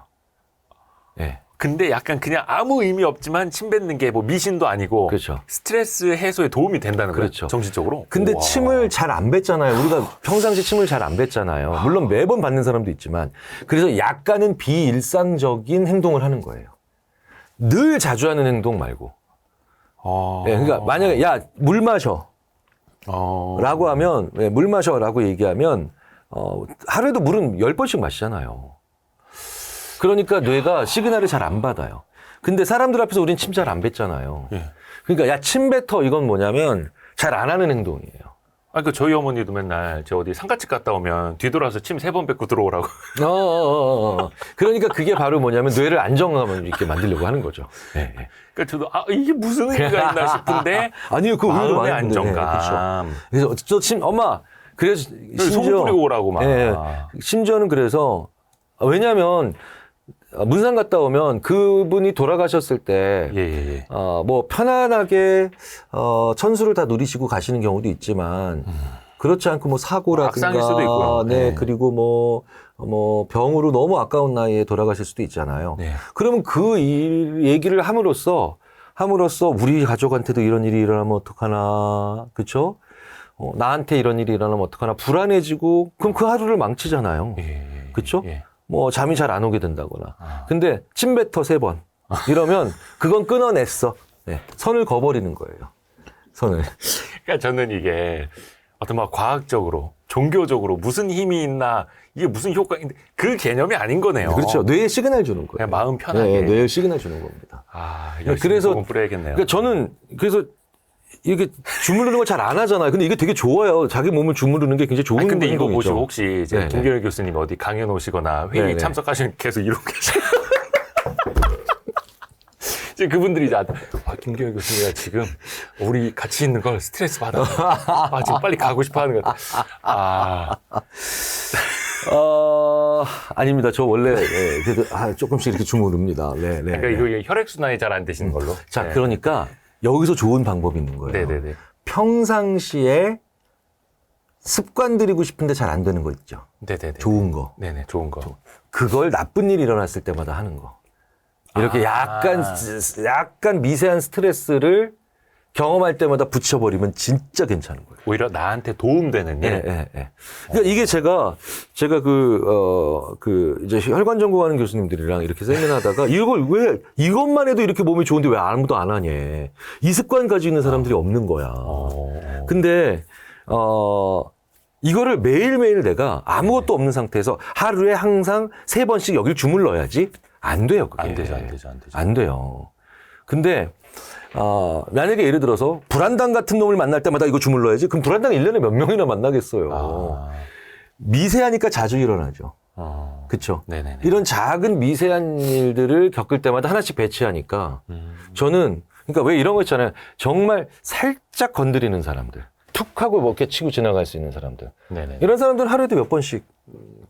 예. 근데 약간 그냥 아무 의미 없지만 침 뱉는 게 뭐 미신도 아니고 그렇죠. 스트레스 해소에 도움이 된다는 거예요. 그렇죠. 정신적으로. 근데 우와. 침을 잘 안 뱉잖아요. 우리가 평상시 침을 잘 안 뱉잖아요. 물론 매번 받는 사람도 있지만 그래서 약간은 비일상적인 행동을 하는 거예요. 늘 자주 하는 행동 말고. 예, 그러니까 만약에 야 물 마셔 라고 하면 물 마셔 라고 얘기하면 하루에도 물은 10번씩 마시잖아요. 그러니까 뇌가 시그널을 잘 안 받아요. 근데 사람들 앞에서 우린 침 잘 안 뱉잖아요. 예. 그러니까 야 침 뱉어 이건 뭐냐면 잘 안 하는 행동이에요. 그러니까 저희 어머니도 맨날 저 어디 상가집 갔다 오면 뒤돌아서 침 3번 뱉고 들어오라고. 그러니까 그게 바로 뭐냐면 뇌를 안정감을 이렇게 만들려고 하는 거죠. 네. 그러니까 저도 이게 무슨 의미가 있나 싶은데 아니요, 그 의미도 마음의 많은데. 안정감. 그래서 저 엄마 그래서 소금 뿌리고 오라고 막. 심지어는 그래서 왜냐하면 문산 갔다 오면 그분이 돌아가셨을 때 뭐 편안하게 천수를 다 누리시고 가시는 경우도 있지만 그렇지 않고 뭐 사고라든가 악상일 수도 있고요. 그리고 뭐 병으로 너무 아까운 나이에 돌아가실 수도 있잖아요. 그러면 그 얘기를 함으로써 우리 가족한테도 이런 일이 일어나면 어떡하나, 그렇죠? 나한테 이런 일이 일어나면 어떡하나 불안해지고 그럼 그 하루를 망치잖아요. 그렇죠? 뭐 잠이 잘 안 오게 된다거나. 근데 침 뱉어 3번 이러면 그건 끊어냈어. 선을 그어버리는 거예요. 선을. 그러니까 저는 이게 어떤 막 과학적으로 종교적으로 무슨 힘이 있나 이게 무슨 효과인데 그 개념이 아닌 거네요. 그렇죠. 뇌에 시그널 주는 거예요. 그냥 마음 편하게. 뇌에 시그널 주는 겁니다. 그래서 뿌려야겠네요. 그러니까 저는 그래서 이게 주무르는 걸 잘 안 하잖아요. 근데 이게 되게 좋아요. 자기 몸을 주무르는 게 굉장히 좋은 근데 이거 행동이죠. 보시고 혹시 이제 김경일 교수님 어디 강연 오시거나 회의 참석하시면 계속 이러고 계세요. 이제 그분들이 이제 김경희 교수님이 지금 우리 같이 있는 걸 스트레스 받아. 지금 빨리 가고 싶어 하는 것 같아. 아닙니다. 저 원래 그래도 조금씩 이렇게 주무릅니다. 네, 네. 그러니까 이거 혈액순환이 잘 안 되시는 걸로. 자, 네. 그러니까 여기서 좋은 방법이 있는 거예요. 네네네. 평상시에 습관 들이고 싶은데 잘 안 되는 거 있죠. 네네네. 좋은 거. 네네, 좋은 거. 그걸 나쁜 일이 일어났을 때마다 하는 거. 이렇게 약간 미세한 스트레스를 경험할 때마다 붙여버리면 진짜 괜찮은 거예요. 오히려 나한테 도움되는 일. 예. 그러니까 이게 제가 이제 혈관전공하는 교수님들이랑 이렇게 세미나하다가 이것만 해도 이렇게 몸이 좋은데 왜 아무도 안 하냐. 이 습관 가지고 있는 사람들이 없는 거야. 근데, 이거를 매일매일 내가 아무것도 없는 상태에서 하루에 항상 3번씩 여길 주물러야지? 안 돼요, 그게. 안 되죠. 안 돼요. 근데, 만약에 예를 들어서 불안당 같은 놈을 만날 때마다 이거 주물러야지? 그럼 불안당 1년에 몇 명이나 만나겠어요. 미세하니까 자주 일어나죠. 그쵸? 네네네. 이런 작은 미세한 일들을 겪을 때마다 하나씩 배치하니까 저는, 그러니까 왜 이런 거 있잖아요. 정말 살짝 건드리는 사람들. 툭 하고 뭐 이렇게 치고 지나갈 수 있는 사람들. 네네. 이런 사람들은 하루에도 몇 번씩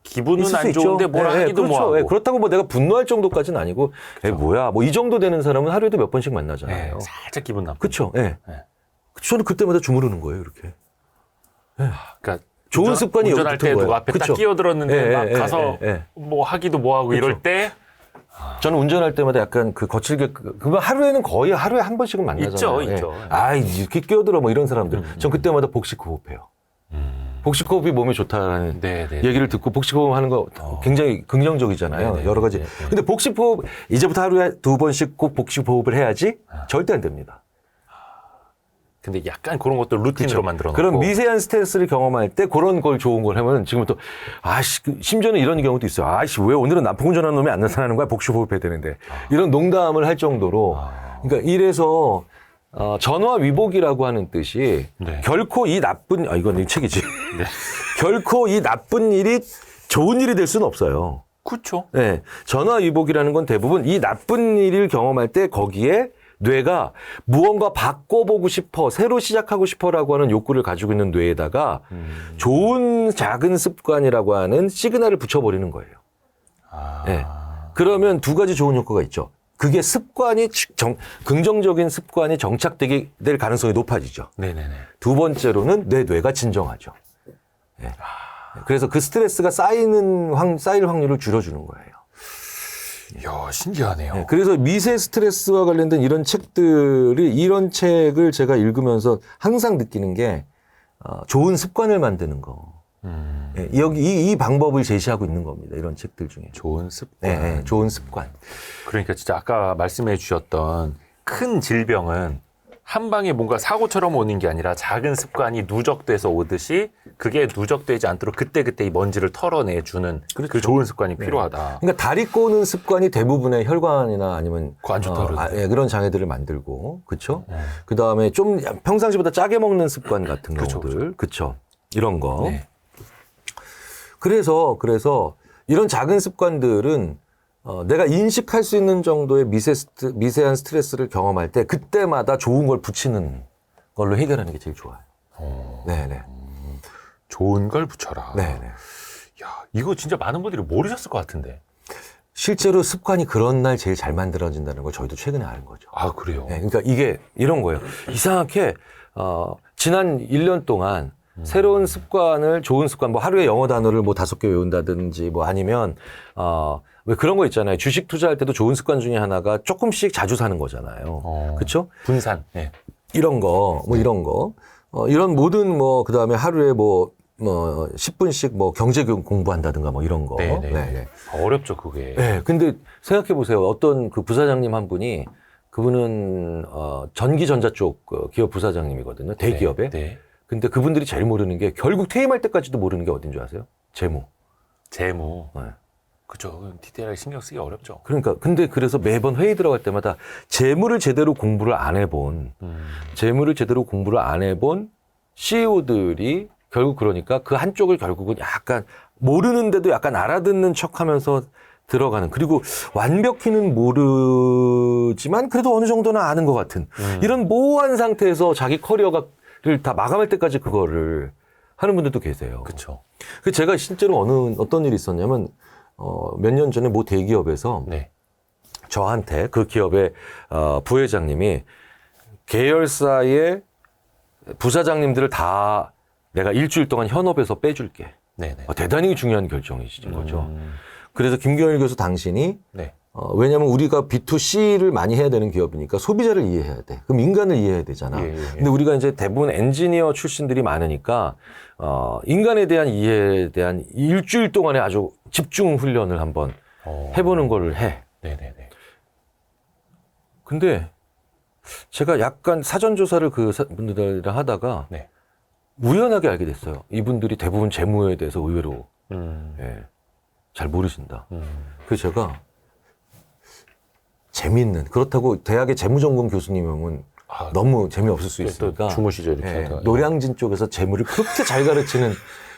기분은 있을 수 안 있죠. 좋은데 뭘 하기도 그렇죠. 뭐하고. 그렇다고 뭐 내가 분노할 정도까지는 아니고, 뭐야, 뭐 이 정도 되는 사람은 하루에도 몇 번씩 만나잖아요. 살짝 기분 나쁘. 그렇죠. 예. 저는 그때마다 주무르는 거예요, 이렇게. 그러니까 좋은 습관이 여기 운전할 붙은 때 거예요. 누가 앞에 그쵸? 딱 끼어들었는데 막 예, 가서 예. 뭐 하기도 뭐하고 이럴 때 저는 운전할 때마다 약간 그 거칠게, 그거 하루에는 거의 하루에 한 번씩은 만나잖아요. 있죠. 이렇게 끼어들어 뭐 이런 사람들. 전 그때마다 복식호흡해요. 복식호흡이 몸에 좋다라는 얘기를 듣고 복식호흡 하는 거 굉장히 긍정적이잖아요. 여러 가지. 근데 복식호흡, 이제부터 하루에 2번씩 꼭 복식호흡을 해야지? 절대 안 됩니다. 근데 약간 그런 것들 루틴으로 만들어 놓고. 그런 미세한 스트레스를 경험할 때 그런 걸 좋은 걸 하면 지금부터 심지어는 이런 경우도 있어요. 왜 오늘은 나쁜 운전하는 놈이 안 나타나는 거야? 복식호흡해야 되는데. 이런 농담을 할 정도로. 그러니까 이래서 전화 위복이라고 하는 뜻이 결코 이 나쁜, 이건 이 책이지. 결코 이 나쁜 일이 좋은 일이 될 수는 없어요. 그렇죠. 네. 전화 위복이라는 건 대부분 이 나쁜 일을 경험할 때 거기에 뇌가 무언가 바꿔보고 싶어, 새로 시작하고 싶어라고 하는 욕구를 가지고 있는 뇌에다가 좋은 작은 습관이라고 하는 시그널을 붙여버리는 거예요. 네. 그러면 2가지 좋은 효과가 있죠. 그게 습관이 긍정적인 습관이 정착되게 될 가능성이 높아지죠. 네네네. 2번째로는 내 뇌가 진정하죠. 네. 그래서 그 스트레스가 쌓일 확률을 줄여주는 거예요. 이야, 신기하네요. 네, 그래서 미세 스트레스와 관련된 이런 책을 제가 읽으면서 항상 느끼는 게 좋은 습관을 만드는 거. 네, 여기 이 방법을 제시하고 있는 겁니다. 이런 책들 중에. 좋은 습관. 네, 좋은 습관. 그러니까 진짜 아까 말씀해 주셨던 큰 질병은 한 방에 뭔가 사고처럼 오는 게 아니라 작은 습관이 누적돼서 오듯이 그게 누적되지 않도록 그때그때 이 먼지를 털어내주는 그 좋은 습관이 필요하다. 그러니까 다리 꼬는 습관이 대부분의 혈관이나 아니면 그거 안 좋다 그러던데. 그런 장애들을 만들고, 그렇죠? 그 다음에 좀 평상시보다 짜게 먹는 습관 같은 경우들, 그렇죠? 이런 거. 네. 그래서 이런 작은 습관들은 내가 인식할 수 있는 정도의 미세한 스트레스를 경험할 때 그때마다 좋은 걸 붙이는 걸로 해결하는 게 제일 좋아요. 네네. 좋은 걸 붙여라. 네네. 야, 이거 진짜 많은 분들이 모르셨을 것 같은데. 실제로 습관이 그런 날 제일 잘 만들어진다는 걸 저희도 최근에 아는 거죠. 아, 그래요? 네, 그러니까 이게 이런 거예요. 이상하게 지난 1년 동안 새로운 습관을, 좋은 습관, 뭐 하루에 영어 단어를 뭐 5개 외운다든지 뭐 아니면 왜 그런 거 있잖아요. 주식 투자할 때도 좋은 습관 중에 하나가 조금씩 자주 사는 거잖아요. 그렇죠? 분산. 네. 이런 거, 뭐 이런 거. 이런 모든 뭐 그다음에 하루에 뭐 10분씩 뭐 경제 공부한다든가 뭐 이런 거. 네. 어렵죠, 그게. 네. 근데 생각해 보세요. 어떤 그 부사장님 한 분이, 그분은 전기전자 쪽 기업 부사장님이거든요. 대기업에. 네. 근데 그분들이 제일 모르는 게 결국 퇴임할 때까지도 모르는 게 어딘 줄 아세요? 재무. 재무. 네. 그죠. 디테일하게 신경 쓰기 어렵죠. 그러니까 근데 그래서 매번 회의 들어갈 때마다 재무를 제대로 공부를 안 해본 CEO들이 결국 그러니까 그 한쪽을 결국은 약간 모르는데도 약간 알아듣는 척하면서 들어가는 그리고 완벽히는 모르지만 그래도 어느 정도는 아는 것 같은 이런 모호한 상태에서 자기 커리어를 다 마감할 때까지 그거를 하는 분들도 계세요. 그렇죠. 그 제가 실제로 어떤 일이 있었냐면 몇 년 전에 모 대기업에서 네. 저한테 그 기업의 부회장님이 계열사의 부사장님들을 다 내가 일주일 동안 현업에서 빼줄게. 네네. 대단히 중요한 결정이신 거죠. 그래서 김경일 교수 당신이 네. 왜냐하면 우리가 B2C를 많이 해야 되는 기업이니까 소비자를 이해해야 돼. 그럼 인간을 이해해야 되잖아. 예. 근데 우리가 이제 대부분 엔지니어 출신들이 많으니까 인간에 대한 이해에 대한 일주일 동안에 아주 집중 훈련을 한번 해보는 거를 해. 네네네. 근데 제가 약간 사전 조사를 그 분들이랑 하다가 네. 우연하게 알게 됐어요. 이분들이 대부분 재무에 대해서 의외로 예, 잘 모르신다. 그래서 제가 재미있는 그렇다고 대학의 재무전공 교수님은 너무 재미없을 수 있으니까 주무시죠 이렇게 예, 하다가. 노량진 쪽에서 재무를 그렇게 잘 가르치는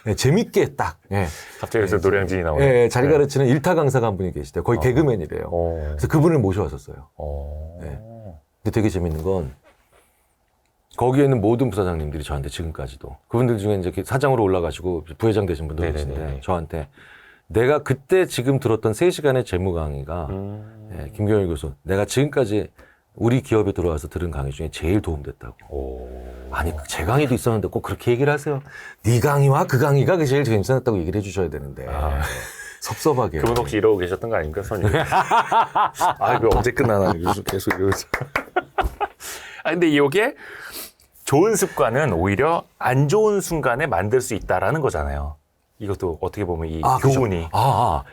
예, 재밌게 딱 예, 갑자기 여기서 노량진이 나오네. 예, 잘 가르치는 일타 강사가 한 분이 계시대요. 거의 개그맨이래요. 그래서 그분을 모셔왔었어요. 예. 근데 되게 재밌는 건 거기에 있는 모든 부사장님들이 저한테 지금까지도 그분들 중에 이제 사장으로 올라가시고 부회장 되신 분들 계신데 저한테 내가 그때 지금 들었던 3시간의 재무 강의가 예, 김경일 교수 내가 지금까지 우리 기업에 들어와서 들은 강의 중에 제일 도움됐다고. 아니 제 강의도 있었는데 꼭 그렇게 얘기를 하세요. 네 강의와 그 강의가 제일 재밌었다고 얘기를 해주셔야 되는데 섭섭하게. 그분 혹시 이러고 계셨던 거 아닙니까, 선생님? 이거 언제 끝나나 계속 이러면서. 근데 이게 좋은 습관은 오히려 안 좋은 순간에 만들 수 있다라는 거잖아요. 이것도 어떻게 보면 이 교훈이.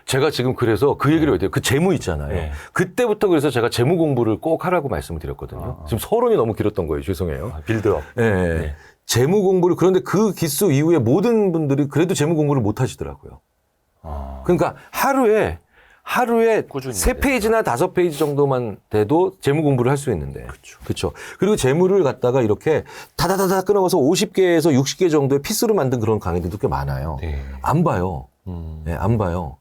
제가 지금 그래서 그 얘기를 해야 돼요. 그 재무 있잖아요. 네. 그때부터 그래서 제가 재무 공부를 꼭 하라고 말씀을 드렸거든요. 지금 서론이 너무 길었던 거예요. 죄송해요. 빌드업. 네. 재무 공부를 그런데 그 기수 이후에 모든 분들이 그래도 재무 공부를 못 하시더라고요. 그러니까 하루에 꾸준히 3페이지나 5페이지 정도만 돼도 재무 공부를 할 수 있는데. 그렇죠. 그리고 재무를 갖다가 이렇게 다다다다 끊어서 50개에서 60개 정도의 피스로 만든 그런 강의들도 꽤 많아요. 네. 안 봐요. 네, 안 봐요.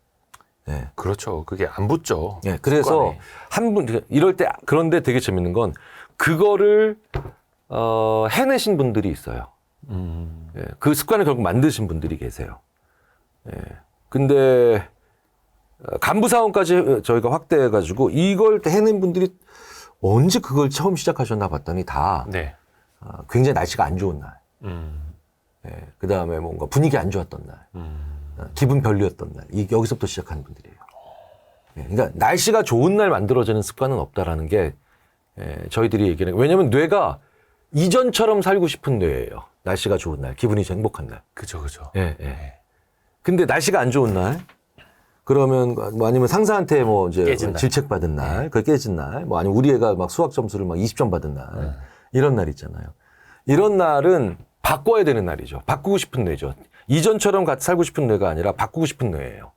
네. 그렇죠. 그게 안 붙죠. 네, 그래서 습관에. 이럴 때 그런데 되게 재밌는 건 그거를 해내신 분들이 있어요. 네, 그 습관을 결국 만드신 분들이 계세요. 네. 근데 간부 사원까지 저희가 확대해가지고 이걸 해낸 분들이 언제 그걸 처음 시작하셨나 봤더니 다 네. 굉장히 날씨가 안 좋은 날, 그 다음에 뭔가 분위기 안 좋았던 날, 기분 별로였던 날, 여기서부터 시작하는 분들이에요. 그러니까 날씨가 좋은 날 만들어지는 습관은 없다라는 게 저희들이 얘기하는. 왜냐하면 뇌가 이전처럼 살고 싶은 뇌예요. 날씨가 좋은 날, 기분이 행복한 날. 그죠. 근데 날씨가 안 좋은 날. 그러면 뭐 아니면 상사한테 뭐 이제 질책 받은 날, 그 깨진 날, 뭐 아니면 우리 애가 막 수학 점수를 막 20점 받은 날, 이런 날 있잖아요. 이런 날은 바꿔야 되는 날이죠. 바꾸고 싶은 뇌죠. 이전처럼 같이 살고 싶은 뇌가 아니라 바꾸고 싶은 뇌예요.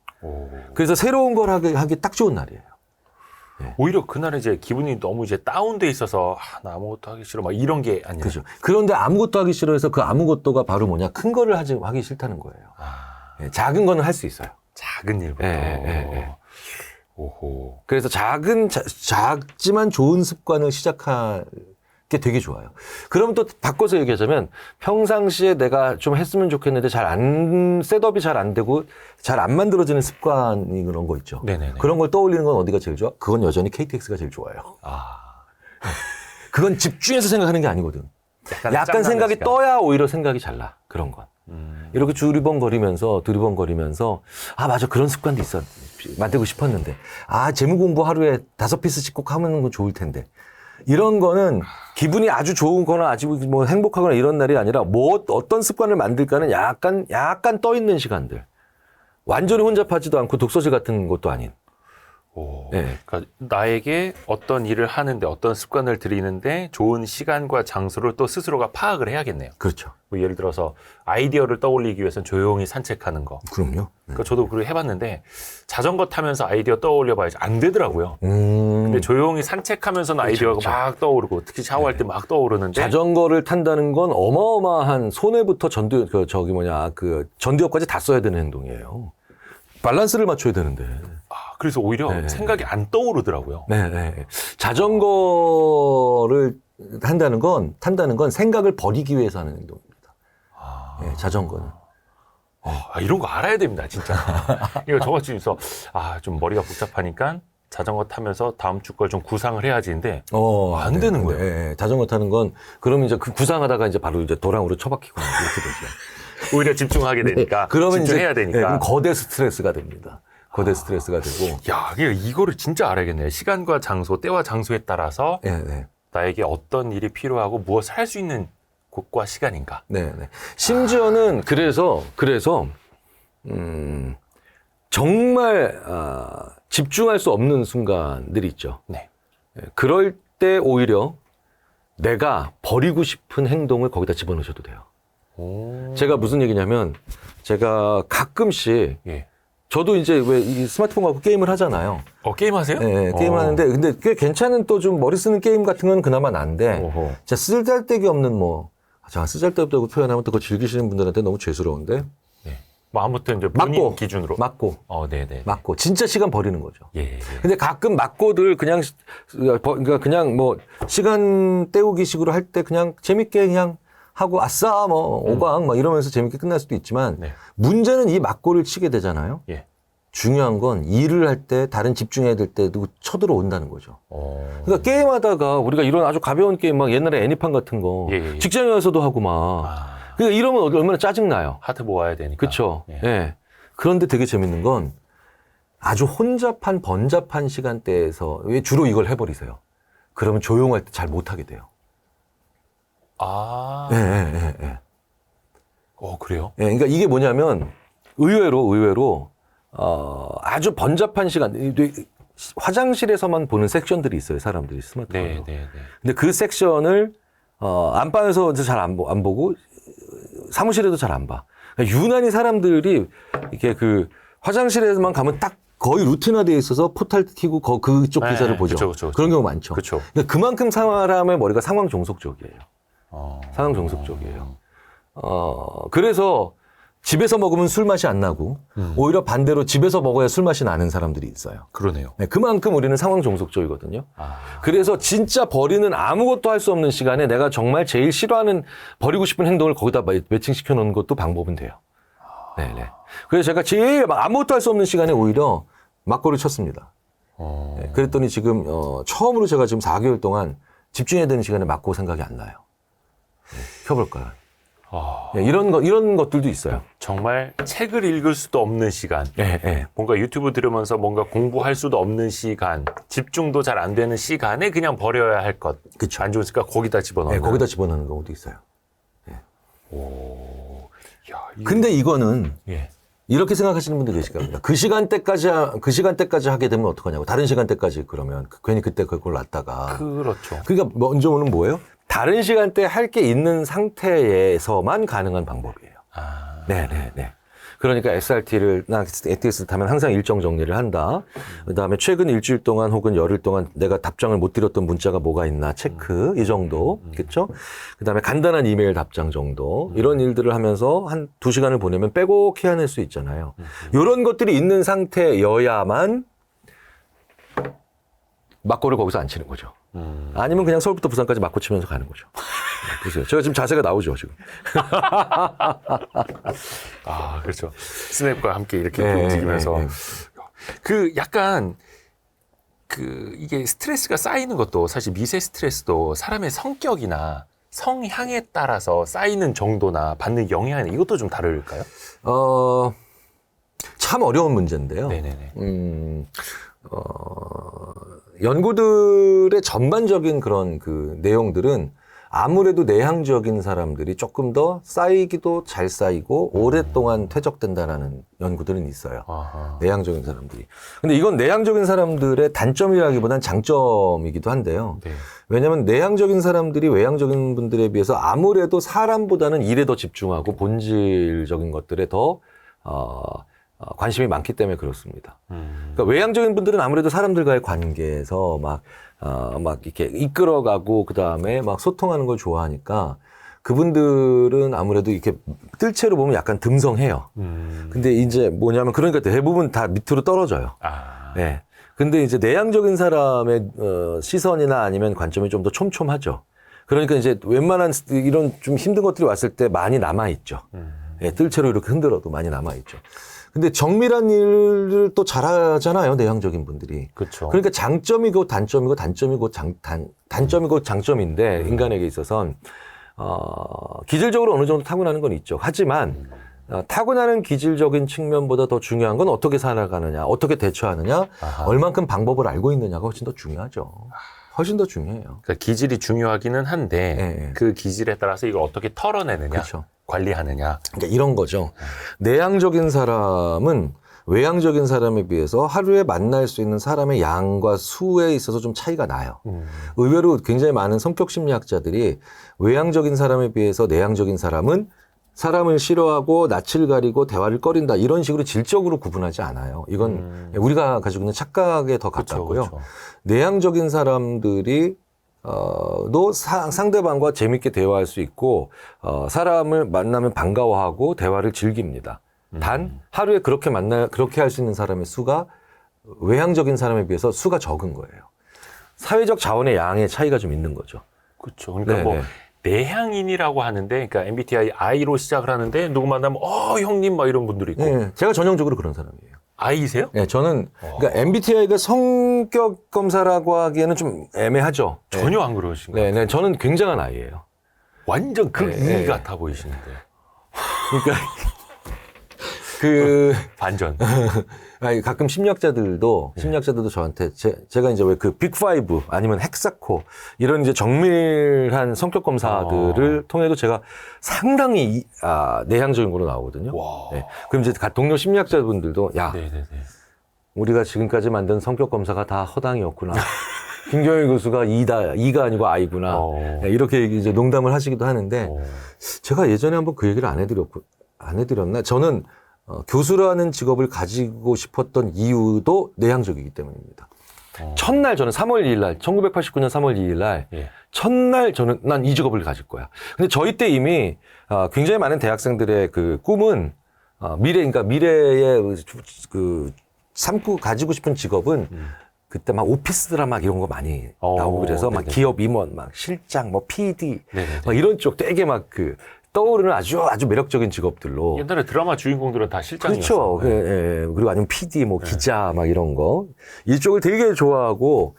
그래서 새로운 걸 하기 딱 좋은 날이에요. 오히려 그날에 이제 기분이 너무 이제 다운돼 있어서 나 아무것도 하기 싫어 막 이런 게 아니라. 그렇죠. 그런데 아무것도 하기 싫어해서 그 아무것도가 바로 뭐냐? 큰 거를 하기 싫다는 거예요. 작은 거는 할 수 있어요. 작은 일부터. 오호. 그래서 작지만 좋은 습관을 시작할 게 되게 좋아요. 그러면 또 바꿔서 얘기하자면 평상시에 내가 좀 했으면 좋겠는데 셋업이 잘 안 되고 잘 안 만들어지는 습관이 그런 거 있죠. 네네네. 그런 걸 떠올리는 건 어디가 제일 좋아? 그건 여전히 KTX가 제일 좋아요. 그건 집중해서 생각하는 게 아니거든. 약간 생각이 떠야 오히려 생각이 잘 나. 그런 건. 이렇게 두리번거리면서 맞아 그런 습관도 있어 만들고 싶었는데 재무 공부 하루에 5피스씩 꼭 하면 건 좋을 텐데 이런 거는 기분이 아주 좋거나 아주 뭐 행복하거나 이런 날이 아니라 어떤 습관을 만들까는 약간 떠 있는 시간들 완전히 혼잡하지도 않고 독서실 같은 것도 아닌. 네. 그러니까 나에게 어떤 일을 하는데 어떤 습관을 들이는데 좋은 시간과 장소를 또 스스로가 파악을 해야겠네요. 그렇죠. 뭐 예를 들어서 아이디어를 떠올리기 위해서는 조용히 산책하는 거. 그럼요. 그러니까 저도 그렇게 해봤는데 자전거 타면서 아이디어 떠올려봐야지 안 되더라고요. 근데 조용히 산책하면서는 아이디어가 막 떠오르고 특히 샤워할 때 막 떠오르는데 자전거를 탄다는 건 어마어마한 손해부터 전두엽까지 다 써야 되는 행동이에요. 밸런스를 맞춰야 되는데. 그래서 오히려 네. 생각이 안 떠오르더라고요. 네, 네. 자전거를 탄다는 건 생각을 버리기 위해서 하는 행동입니다. 네, 자전거는. 이런 거 알아야 됩니다, 진짜. 이거 저같이 있어. 좀 머리가 복잡하니까 자전거 타면서 다음 주 걸 좀 구상을 해야지인데 안 네, 되는 거예요. 네, 자전거 타는 건 그러면 이제 그 구상하다가 이제 바로 이제 도랑으로 처박히고 이렇게 되죠. 오히려 집중하게 되니까. 그러면 집중해야 이제 되니까. 그럼 거대 스트레스가 됩니다. 거대 스트레스가 되고. 야, 이거를 진짜 알아야겠네요. 시간과 장소, 때와 장소에 따라서 네, 네. 나에게 어떤 일이 필요하고 무엇을 할 수 있는 곳과 시간인가. 네, 네. 심지어는 그래서 정말 집중할 수 없는 순간들이 있죠. 네. 그럴 때 오히려 내가 버리고 싶은 행동을 거기다 집어넣으셔도 돼요. 제가 무슨 얘기냐면 제가 가끔씩 예. 저도 이제 왜 이 스마트폰 갖고 게임을 하잖아요. 게임 하세요? 네, 게임 하는데 근데 꽤 괜찮은 또 좀 머리 쓰는 게임 같은 건 그나마 난데 어허. 진짜 쓰잘데기 없는 쓰잘데없다고 표현하면 또 그거 즐기시는 분들한테 너무 죄스러운데 네. 아무튼 이제 본인 맞고 기준으로. 맞고 네네. 맞고 진짜 시간 버리는 거죠. 예. 근데 가끔 맞고들 그러니까 그냥 뭐 시간 때우기식으로 할 때 그냥 재밌게 그냥 하고 아싸 오광 막 이러면서 재밌게 끝날 수도 있지만 네. 문제는 이 맞고를 치게 되잖아요. 예. 중요한 건 일을 할 때 다른 집중해야 될 때도 쳐들어온다는 거죠. 그러니까 게임하다가 우리가 이런 아주 가벼운 게임 막 옛날에 애니판 같은 거 예. 직장에 와서도 하고 막 그러니까 이러면 얼마나 짜증나요. 하트 모아야 되니까. 그렇죠. 예. 예. 그런데 되게 재밌는 건 아주 혼잡한 번잡한 시간대에서 왜 주로 이걸 해버리세요. 그러면 조용할 때 잘 못하게 돼요. 예. 그래요? 예, 그러니까 이게 뭐냐면 의외로 아주 번잡한 시간 화장실에서만 보는 섹션들이 있어요. 사람들이 스마트폰으로. 네. 근데 그 섹션을 안방에서 잘 안 보고 사무실에도 잘 안 봐. 그러니까 유난히 사람들이 이렇게 그 화장실에서만 가면 딱 거의 루틴화되어 있어서 포탈 켜고 그쪽 네, 기사를 보죠. 그쵸. 그런 경우 많죠. 그쵸. 그러니까 그만큼 사람의 머리가 상황 종속적이에요. 상황 종속적이에요. 그래서 집에서 먹으면 술 맛이 안 나고 오히려 반대로 집에서 먹어야 술 맛이 나는 사람들이 있어요. 그러네요. 네, 그만큼 우리는 상황 종속적이거든요. 그래서 진짜 버리는 아무것도 할 수 없는 시간에 내가 정말 제일 싫어하는 버리고 싶은 행동을 거기다 매칭시켜 놓는 것도 방법은 돼요. 네네. 그래서 제가 제일 아무것도 할 수 없는 시간에 오히려 막고를 쳤습니다. 네, 그랬더니 지금 처음으로 제가 지금 4개월 동안 집중해야 되는 시간에 막고 생각이 안 나요. 네, 켜볼까요? 네, 이런 것들도 있어요. 정말 책을 읽을 수도 없는 시간. 네. 뭔가 유튜브 들으면서 뭔가 공부할 수도 없는 시간. 집중도 잘 안 되는 시간에 그냥 버려야 할 것. 그쵸. 안 좋으니까 거기다 집어넣는. 네, 거기다 집어넣는 경우도 있어요. 야, 근데 이거는 예. 이렇게 생각하시는 분들 계실 겁니다. 그 시간대까지 하게 되면 어떡하냐고. 다른 시간대까지 그러면 괜히 그때 그걸 놨다가. 그렇죠. 그러니까 먼저 오는 뭐예요? 다른 시간대에 할 게 있는 상태에서만 가능한 방법이에요. 네. 그러니까 SRT나 ATX를 타면 항상 일정 정리를 한다. 그다음에 최근 일주일 동안 혹은 열흘 동안 내가 답장을 못 드렸던 문자가 뭐가 있나 체크 이 정도. 그렇죠? 그다음에 간단한 이메일 답장 정도. 이런 일들을 하면서 한 2시간을 보내면 빼곡히 해낼 수 있잖아요. 이런 것들이 있는 상태여야만 막고를 거기서 안 치는 거죠. 아니면 그냥 서울부터 부산까지 막고 치면서 가는 거죠. 보세요. 제가 지금 자세가 나오죠, 지금. 그렇죠. 스냅과 함께 이렇게 움직이면서. 약간, 이게 스트레스가 쌓이는 것도 사실 미세 스트레스도 사람의 성격이나 성향에 따라서 쌓이는 정도나 받는 영향이나 이것도 좀 다를까요? 참 어려운 문제인데요. 네네네. 연구들의 전반적인 그런 그 내용들은 아무래도 내향적인 사람들이 조금 더 쌓이기도 잘 쌓이고 오랫동안 퇴적된다라는 연구들은 있어요. 내향적인 사람들이. 근데 이건 내향적인 사람들의 단점이라기보단 장점이기도 한데요. 네. 왜냐하면 내향적인 사람들이 외향적인 분들에 비해서 아무래도 사람보다는 일에 더 집중하고 본질적인 것들에 더 관심이 많기 때문에 그렇습니다. 그러니까 외향적인 분들은 아무래도 사람들과의 관계에서 막 이렇게 이끌어가고, 그 다음에 막 소통하는 걸 좋아하니까 그분들은 아무래도 이렇게 뜰채로 보면 약간 듬성해요. 근데 이제 뭐냐면 그러니까 대부분 다 밑으로 떨어져요. 네. 근데 이제 내향적인 사람의 시선이나 아니면 관점이 좀 더 촘촘하죠. 그러니까 이제 웬만한 이런 좀 힘든 것들이 왔을 때 많이 남아있죠. 예, 뜰채로 이렇게 흔들어도 많이 남아있죠. 근데 정밀한 일을 또 잘하잖아요, 내향적인 분들이. 그렇죠. 그러니까 장점이고 단점이고 단점이고 단점이고 장점인데 인간에게 있어서는 기질적으로 어느 정도 타고나는 건 있죠. 하지만 타고나는 기질적인 측면보다 더 중요한 건 어떻게 살아가느냐, 어떻게 대처하느냐, 얼만큼 방법을 알고 있느냐가 훨씬 더 중요하죠. 훨씬 더 중요해요. 그러니까 기질이 중요하기는 한데 네. 그 기질에 따라서 이걸 어떻게 털어내느냐, 그렇죠. 관리하느냐. 그러니까 이런 거죠. 내향적인 사람은 외향적인 사람에 비해서 하루에 만날 수 있는 사람의 양과 수에 있어서 좀 차이가 나요. 의외로 굉장히 많은 성격 심리학자들이 외향적인 사람에 비해서 내향적인 사람은 사람을 싫어하고 낯을 가리고 대화를 꺼린다 이런 식으로 질적으로 구분하지 않아요. 이건 우리가 가지고 있는 착각에 더 가깝고요. 그쵸. 내향적인 사람들이 도 상대방과 재밌게 대화할 수 있고 사람을 만나면 반가워하고 대화를 즐깁니다. 단 하루에 그렇게 할 수 있는 사람의 수가 외향적인 사람에 비해서 수가 적은 거예요. 사회적 자원의 양의 차이가 좀 있는 거죠. 그렇죠. 그러니까 네, 뭐 네. 내향인이라고 하는데, 그러니까 MBTI I로 시작을 하는데 누구 만나면 형님 막 이런 분들이 있고. 네, 제가 전형적으로 그런 사람이에요. I세요? 네, 저는 그러니까 MBTI가 성격 검사라고 하기에는 좀 애매하죠. 네. 전혀 안 그러신 거예요. 네, 저는 굉장한 I예요. 완전 그 네, 이 같아 보이시는데. 그러니까 그 반전. 아니, 가끔 심리학자들도 저한테 제가 이제 왜 그 빅5 아니면 헥사코 이런 이제 정밀한 성격 검사들을 통해도 제가 상당히 내향적인 걸로 나오거든요. 와. 네. 그럼 이제 동료 심리학자분들도 야, 네네네. 우리가 지금까지 만든 성격 검사가 다 허당이었구나. 김경일 교수가 E가 아니고 I구나. 네, 이렇게 이제 농담을 하시기도 하는데 제가 예전에 한번 그 얘기를 안 해드렸나? 저는 교수라는 직업을 가지고 싶었던 이유도 내향적이기 때문입니다. 첫날 저는 3월 2일 날, 1989년 3월 2일 날, 예. 첫날 저는 난 이 직업을 가질 거야. 근데 저희 때 이미 굉장히 많은 대학생들의 그 꿈은 그러니까 미래의 그 삼고 가지고 싶은 직업은 그때 막 오피스 드라마 이런 거 많이 나오고 그래서 막 네네. 기업 임원, 막 실장, 뭐 PD, 네네네. 막 이런 쪽 되게 막 그 떠오르는 아주 매력적인 직업들로. 옛날에 드라마 주인공들은 다 실장이었어요. 그렇죠. 예. 그리고 아니면 PD, 뭐 기자, 막 이런 거. 이쪽을 되게 좋아하고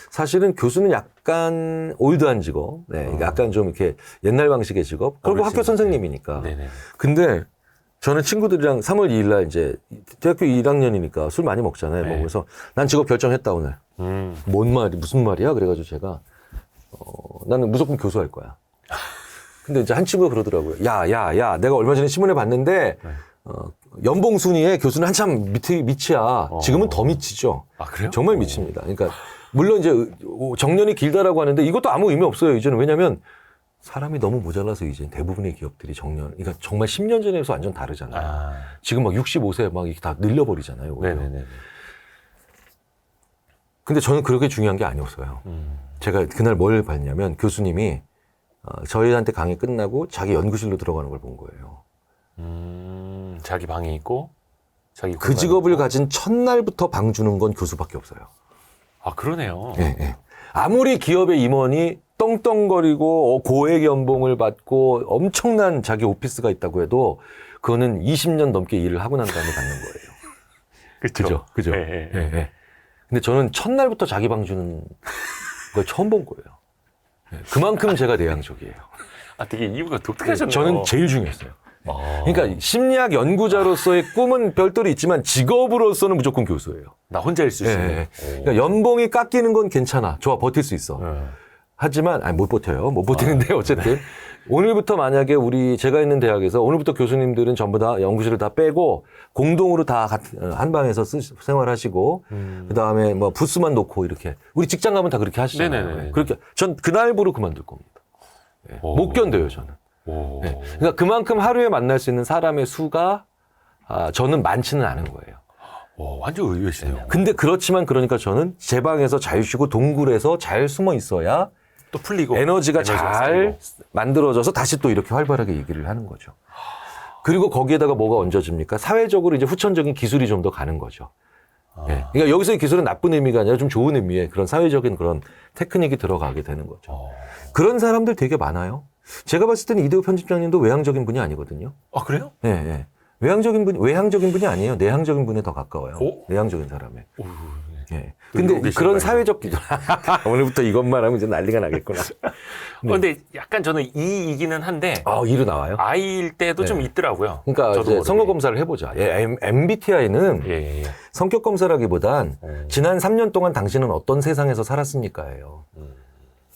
사실은 교수는 약간 올드한 직업. 네. 약간 좀 이렇게 옛날 방식의 직업. 그리고 학교 선생님이니까. 네네. 근데 저는 친구들이랑 3월 2일 날 이제 대학교 1학년이니까 술 많이 먹잖아요. 네. 그래서 난 직업 결정했다 오늘. 무슨 말이야? 그래가지고 제가 나는 무조건 교수할 거야. 근데 이제 한 친구가 그러더라고요. 야, 내가 얼마 전에 신문에 봤는데, 연봉 순위에 교수는 한참 밑이야. 지금은 더 밑이죠. 아, 그래요? 정말 밑입니다. 그러니까, 물론 이제 정년이 길다라고 하는데 이것도 아무 의미 없어요, 이제는. 왜냐면 사람이 너무 모자라서 이제 대부분의 기업들이 그러니까 정말 10년 전에서 완전 다르잖아요. 지금 막 65세 막 이렇게 다 늘려버리잖아요. 네네네. 근데 저는 그렇게 중요한 게 아니었어요. 제가 그날 뭘 봤냐면 교수님이 저희한테 강의 끝나고 자기 연구실로 들어가는 걸 본 거예요. 자기 방에 있고, 자기 그 직업을 가진 첫날부터 방 주는 건 교수밖에 없어요. 아, 그러네요. 예. 아무리 기업의 임원이 떵떵거리고 고액 연봉을 받고 엄청난 자기 오피스가 있다고 해도 그거는 20년 넘게 일을 하고 난 다음에 받는 거예요. 그죠? 예. 근데 저는 첫날부터 자기 방 주는 걸 처음 본 거예요. 그만큼 제가 내향적이에요. 되게 이유가 독특하셨네요. 저는 제일 중요했어요. 그러니까 심리학 연구자로서의 꿈은 별도로 있지만 직업으로서는 무조건 교수예요. 나 혼자 있을 수 있는. 그러니까 연봉이 깎이는 건 괜찮아. 좋아, 버틸 수 있어. 하지만 못 버텨요. 못 버티는데 어쨌든 오늘부터 만약에 제가 있는 대학에서 오늘부터 교수님들은 전부 다 연구실을 다 빼고 공동으로 다 한 방에서 생활하시고 그다음에 뭐 부스만 놓고 이렇게 우리 직장 가면 다 그렇게 하시잖아요. 네네네. 그렇게 전 그날부로 그만둘 겁니다. 못 견뎌요, 저는. 그러니까 그만큼 하루에 만날 수 있는 사람의 수가 저는 많지는 않은 거예요. 완전 의외시네요. 근데 그렇지만 그러니까 저는 제 방에서 잘 쉬고 동굴에서 잘 숨어 있어야 또 풀리고 에너지가 잘 쌓이고. 만들어져서 다시 또 이렇게 활발하게 얘기를 하는 거죠. 그리고 거기에다가 뭐가 얹어집니까? 사회적으로 이제 후천적인 기술이 좀 더 가는 거죠. 예. 그러니까 여기서의 기술은 나쁜 의미가 아니라 좀 좋은 의미의 그런 사회적인 그런 테크닉이 들어가게 되는 거죠. 그런 사람들 되게 많아요. 제가 봤을 때는 이대호 편집장님도 외향적인 분이 아니거든요. 아, 그래요? 예, 예. 외향적인 분이 아니에요. 내향적인 분에 더 가까워요. 오? 내향적인 사람에. 오, 예. 근데 그런 사회적 기준. 오늘부터 이것만 하면 이제 난리가 나겠구나. 네. 근데 약간 저는 이이기는 한데 이로 나와요? 아이일 때도 네. 좀 있더라고요. 그러니까 저도 이제 모르게. 성격 검사를 해보자. MBTI는 예. 성격 검사라기보단 지난 3년 동안 당신은 어떤 세상에서 살았습니까예요.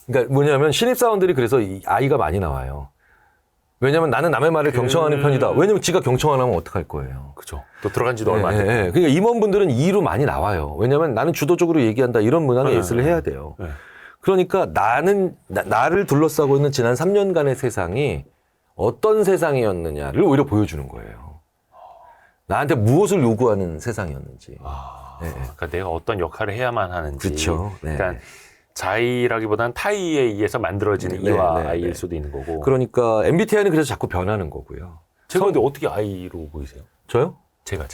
그러니까 뭐냐면 신입사원들이 그래서 이 아이가 많이 나와요. 왜냐면 나는 남의 말을 경청하는 편이다. 왜냐면 지가 경청 안 하면 어떡할 거예요. 그죠. 또 들어간 지도 얼마 안 됐고. 그러니까 임원분들은 2로 많이 나와요. 왜냐면 나는 주도적으로 얘기한다. 이런 문항의 예스를 해야 돼요. 그러니까 나를 둘러싸고 있는 지난 3년간의 세상이 어떤 세상이었느냐를 오히려 보여주는 거예요. 나한테 무엇을 요구하는 세상이었는지. 그러니까 내가 어떤 역할을 해야만 하는지. 그렇죠. 네. 그러니까 자의라기보다는 타의에 의해서 만들어지는 네, 이와 네, 아이일 네. 수도 있는 거고. 그러니까 MBTI는 그래서 자꾸 변하는 거고요. 제가 근데 어떻게 아이로 보이세요? 저요? 제가.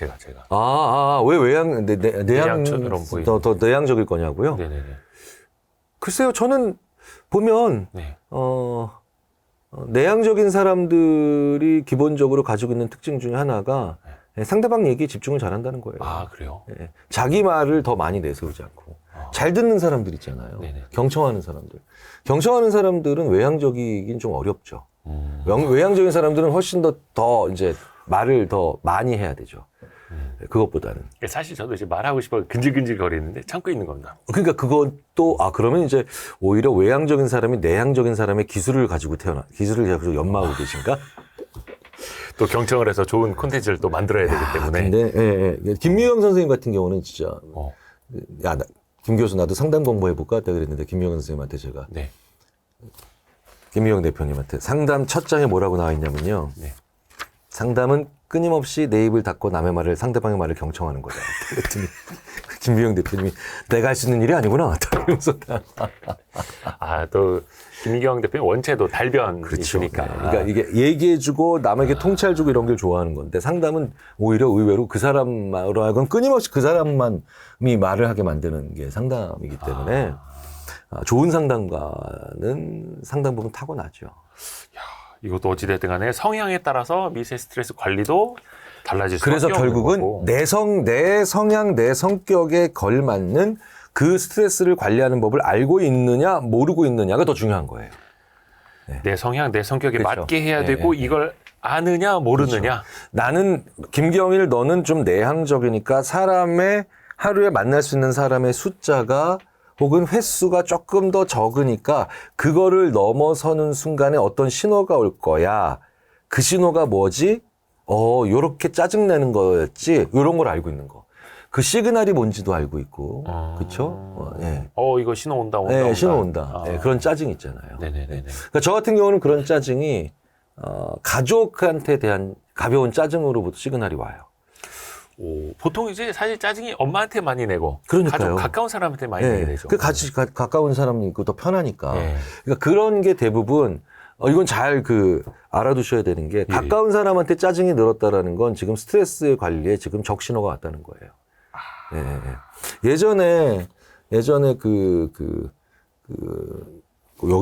왜 외향, 내향처럼 보이는. 더 내향적일 거냐고요? 네네네. 글쎄요, 저는 보면, 네. 내향적인 사람들이 기본적으로 가지고 있는 특징 중에 하나가 상대방 얘기에 집중을 잘 한다는 거예요. 아, 그래요? 예. 자기 말을 더 많이 내세우지 않고. 잘 듣는 사람들 있잖아요. 네네. 경청하는 사람들. 경청하는 사람들은 외향적이긴 좀 어렵죠. 외향적인 사람들은 훨씬 더 이제 말을 더 많이 해야 되죠. 그것보다는. 사실 저도 이제 말하고 싶어 근질근질 거리는데 참고 있는 겁니다. 그러니까 그것도, 그러면 이제 오히려 외향적인 사람이 내향적인 사람의 기술을 가지고 연마하고 계신가? 또 경청을 해서 좋은 콘텐츠를 또 만들어야 되기 때문에. 근데, 김미영 선생님 같은 경우는 진짜, 김 교수 나도 상담 공부해볼까? 했다 그랬는데, 김미영 선생님한테 제가, 네. 김미영 대표님한테 상담 첫 장에 뭐라고 나와 있냐면요. 네. 상담은 끊임없이 내 입을 닫고 남의 말을, 상대방의 말을 경청하는 거다. 그랬더니, 김미영 대표님이 내가 할 수 있는 일이 아니구나. 이러면서 또, 김미경 대표는 원체도 달변이시니까. 그렇죠. 그러니까 이게 얘기해주고 남에게 통찰주고 이런 걸 좋아하는 건데 상담은 오히려 의외로 그 사람으로 하여금 끊임없이 그 사람만이 말을 하게 만드는 게 상담이기 때문에 좋은 상담가는 상당 부분 타고나죠. 이것도 어찌됐든 간에 성향에 따라서 미세 스트레스 관리도 달라질 수밖에 그래서 없는 결국은 거고. 내 성향, 내 성격에 걸맞는 그 스트레스를 관리하는 법을 알고 있느냐 모르고 있느냐가 더 중요한 거예요. 내 성향, 내 성격에 그렇죠. 맞게 해야 되고 이걸 아느냐 모르느냐. 나는 김경일 너는 좀 내향적이니까 사람의 하루에 만날 수 있는 사람의 숫자가 혹은 횟수가 조금 더 적으니까 그거를 넘어서는 순간에 어떤 신호가 올 거야. 그 신호가 뭐지? 요렇게 짜증내는 거였지. 요런 걸 알고 있는 거. 그 시그널이 뭔지도 알고 있고. 그쵸? 예. 이거 신호 온다. 예, 신호 온다. 예, 그런 짜증 있잖아요. 네네네. 그러니까 저 같은 경우는 그런 짜증이, 가족한테 대한 가벼운 짜증으로부터 시그널이 와요. 보통 이제 사실 짜증이 엄마한테 많이 내고. 그러니까요. 가족, 가까운 사람한테 많이 예, 내게 되죠. 가까운 사람이 있고 더 편하니까. 예. 그러니까 그런 게 대부분, 이건 잘 알아두셔야 되는 게, 가까운 사람한테 짜증이 늘었다라는 건 지금 스트레스 관리에 지금 적신호가 왔다는 거예요. 예전에 여기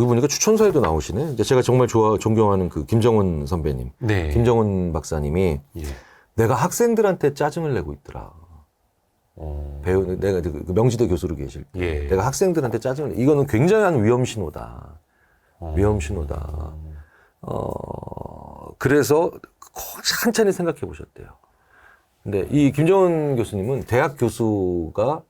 보니까 추천사에도 나오시네. 이제 제가 정말 존경하는 김정은 선배님. 네. 김정은 박사님이 내가 학생들한테 짜증을 내고 있더라. 내가 그 명지대 교수로 계실 때. 내가 학생들한테 짜증을 이거는 굉장한 위험 신호다. 위험 신호다. 그래서 한참을 생각해 보셨대요. 근데 이 김정은 교수님은 대학 교수가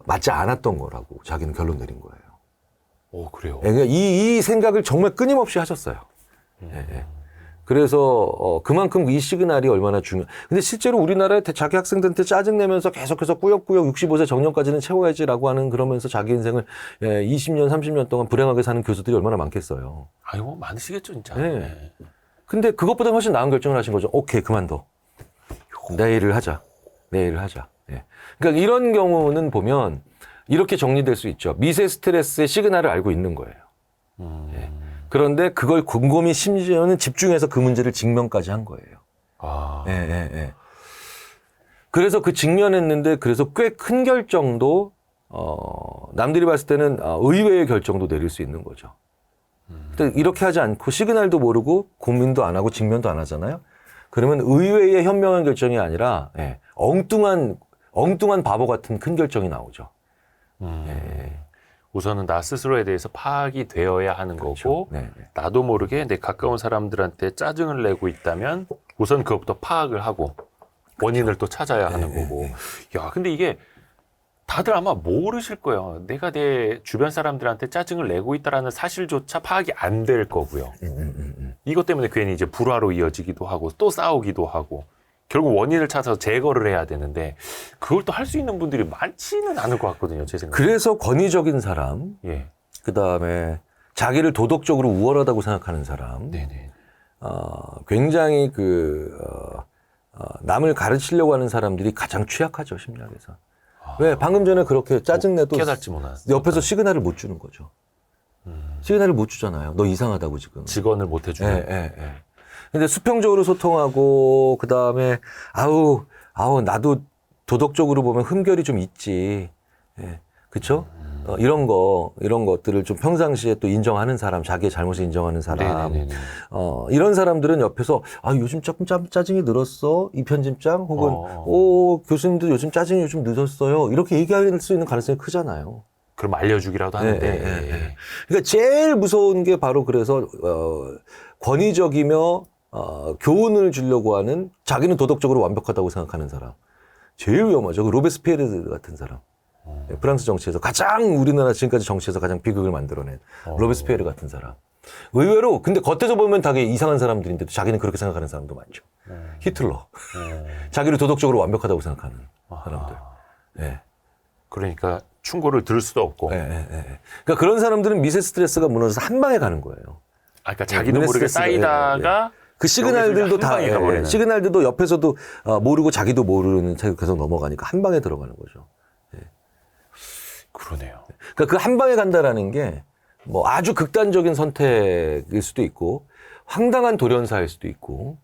맞지 않았던 거라고 자기는 결론 내린 거예요. 그래요? 그러니까 이 생각을 정말 끊임없이 하셨어요. 그래서 그만큼 이 시그널이 얼마나 근데 실제로 우리나라에 자기 학생들한테 짜증내면서 계속해서 꾸역꾸역 65세 정년까지는 채워야지라고 하는 그러면서 자기 인생을 20년, 30년 동안 불행하게 사는 교수들이 얼마나 많겠어요. 많으시겠죠, 진짜. 네. 근데 그것보다 훨씬 나은 결정을 하신 거죠. 오케이, 그만둬. 내일을 하자. 예. 그러니까 이런 경우는 보면 이렇게 정리될 수 있죠. 미세 스트레스의 시그널을 알고 있는 거예요. 예. 그런데 그걸 곰곰이 심지어는 집중해서 그 문제를 직면까지 한 거예요. 예. 그래서 그 직면했는데 그래서 꽤 큰 결정도 남들이 봤을 때는 의외의 결정도 내릴 수 있는 거죠. 근데 이렇게 하지 않고 시그널도 모르고 고민도 안 하고 직면도 안 하잖아요. 그러면 의외의 현명한 결정이 아니라 예, 엉뚱한 바보 같은 큰 결정이 나오죠. 예. 우선은 나 스스로에 대해서 파악이 되어야 하는 거고 네, 네. 나도 모르게 내 가까운 사람들한테 짜증을 내고 있다면 우선 그것부터 파악을 하고 원인을 또 찾아야 하는 거고. 야, 근데 이게 다들 아마 모르실 거예요. 내가 내 주변 사람들한테 짜증을 내고 있다라는 사실조차 파악이 안 될 거고요. 이것 때문에 괜히 이제 불화로 이어지기도 하고 또 싸우기도 하고 결국 원인을 찾아서 제거를 해야 되는데 그걸 또 할 수 있는 분들이 많지는 않을 것 같거든요. 제 생각에. 그래서 권위적인 사람, 예. 그다음에 자기를 도덕적으로 우월하다고 생각하는 사람, 네네. 굉장히 남을 가르치려고 하는 사람들이 가장 취약하죠, 심리학에서. 왜? 방금 전에 그렇게 짜증내도 깨닫지 못한 옆에서 시그널을 못 주는 거죠. 시그널을 못 주잖아요. 너 이상하다고 지금. 직원을 못 해주는. 예. 근데 수평적으로 소통하고, 그 다음에, 아우, 나도 도덕적으로 보면 흠결이 좀 있지. 예. 그쵸? 이런 것들을 좀 평상시에 또 인정하는 사람, 자기의 잘못을 인정하는 사람. 네네네. 이런 사람들은 옆에서, 요즘 조금 짜증이 늘었어? 이 편집장? 혹은, 교수님도 요즘 짜증이 요즘 늦었어요? 이렇게 얘기할 수 있는 가능성이 크잖아요. 그럼 알려주기라도 하는데. 예. 그러니까 제일 무서운 게 바로 그래서, 권위적이며, 교훈을 주려고 하는 자기는 도덕적으로 완벽하다고 생각하는 사람. 제일 위험하죠. 그 로베스피에르 같은 사람. 프랑스 정치에서 가장 우리나라 지금까지 정치에서 가장 비극을 만들어낸 로베스피에르 같은 사람. 의외로 근데 겉에서 보면 되게 이상한 사람들인데도 자기는 그렇게 생각하는 사람도 많죠. 히틀러. 자기를 도덕적으로 완벽하다고 생각하는 사람들. 예. 그러니까 충고를 들을 수도 없고. 그러니까 그런 사람들은 미세 스트레스가 무너져서 한 방에 가는 거예요. 그러니까 자기도 모르게 쌓이다가 그 시그널들도 한 방에 가버리는. 시그널들도 옆에서도 모르고 자기도 모르는 채 계속 넘어가니까 한 방에 들어가는 거죠. 그러네요. 그러니까 그 한 방에 간다라는 게 뭐 아주 극단적인 선택일 수도 있고 황당한 돌연사일 수도 있고.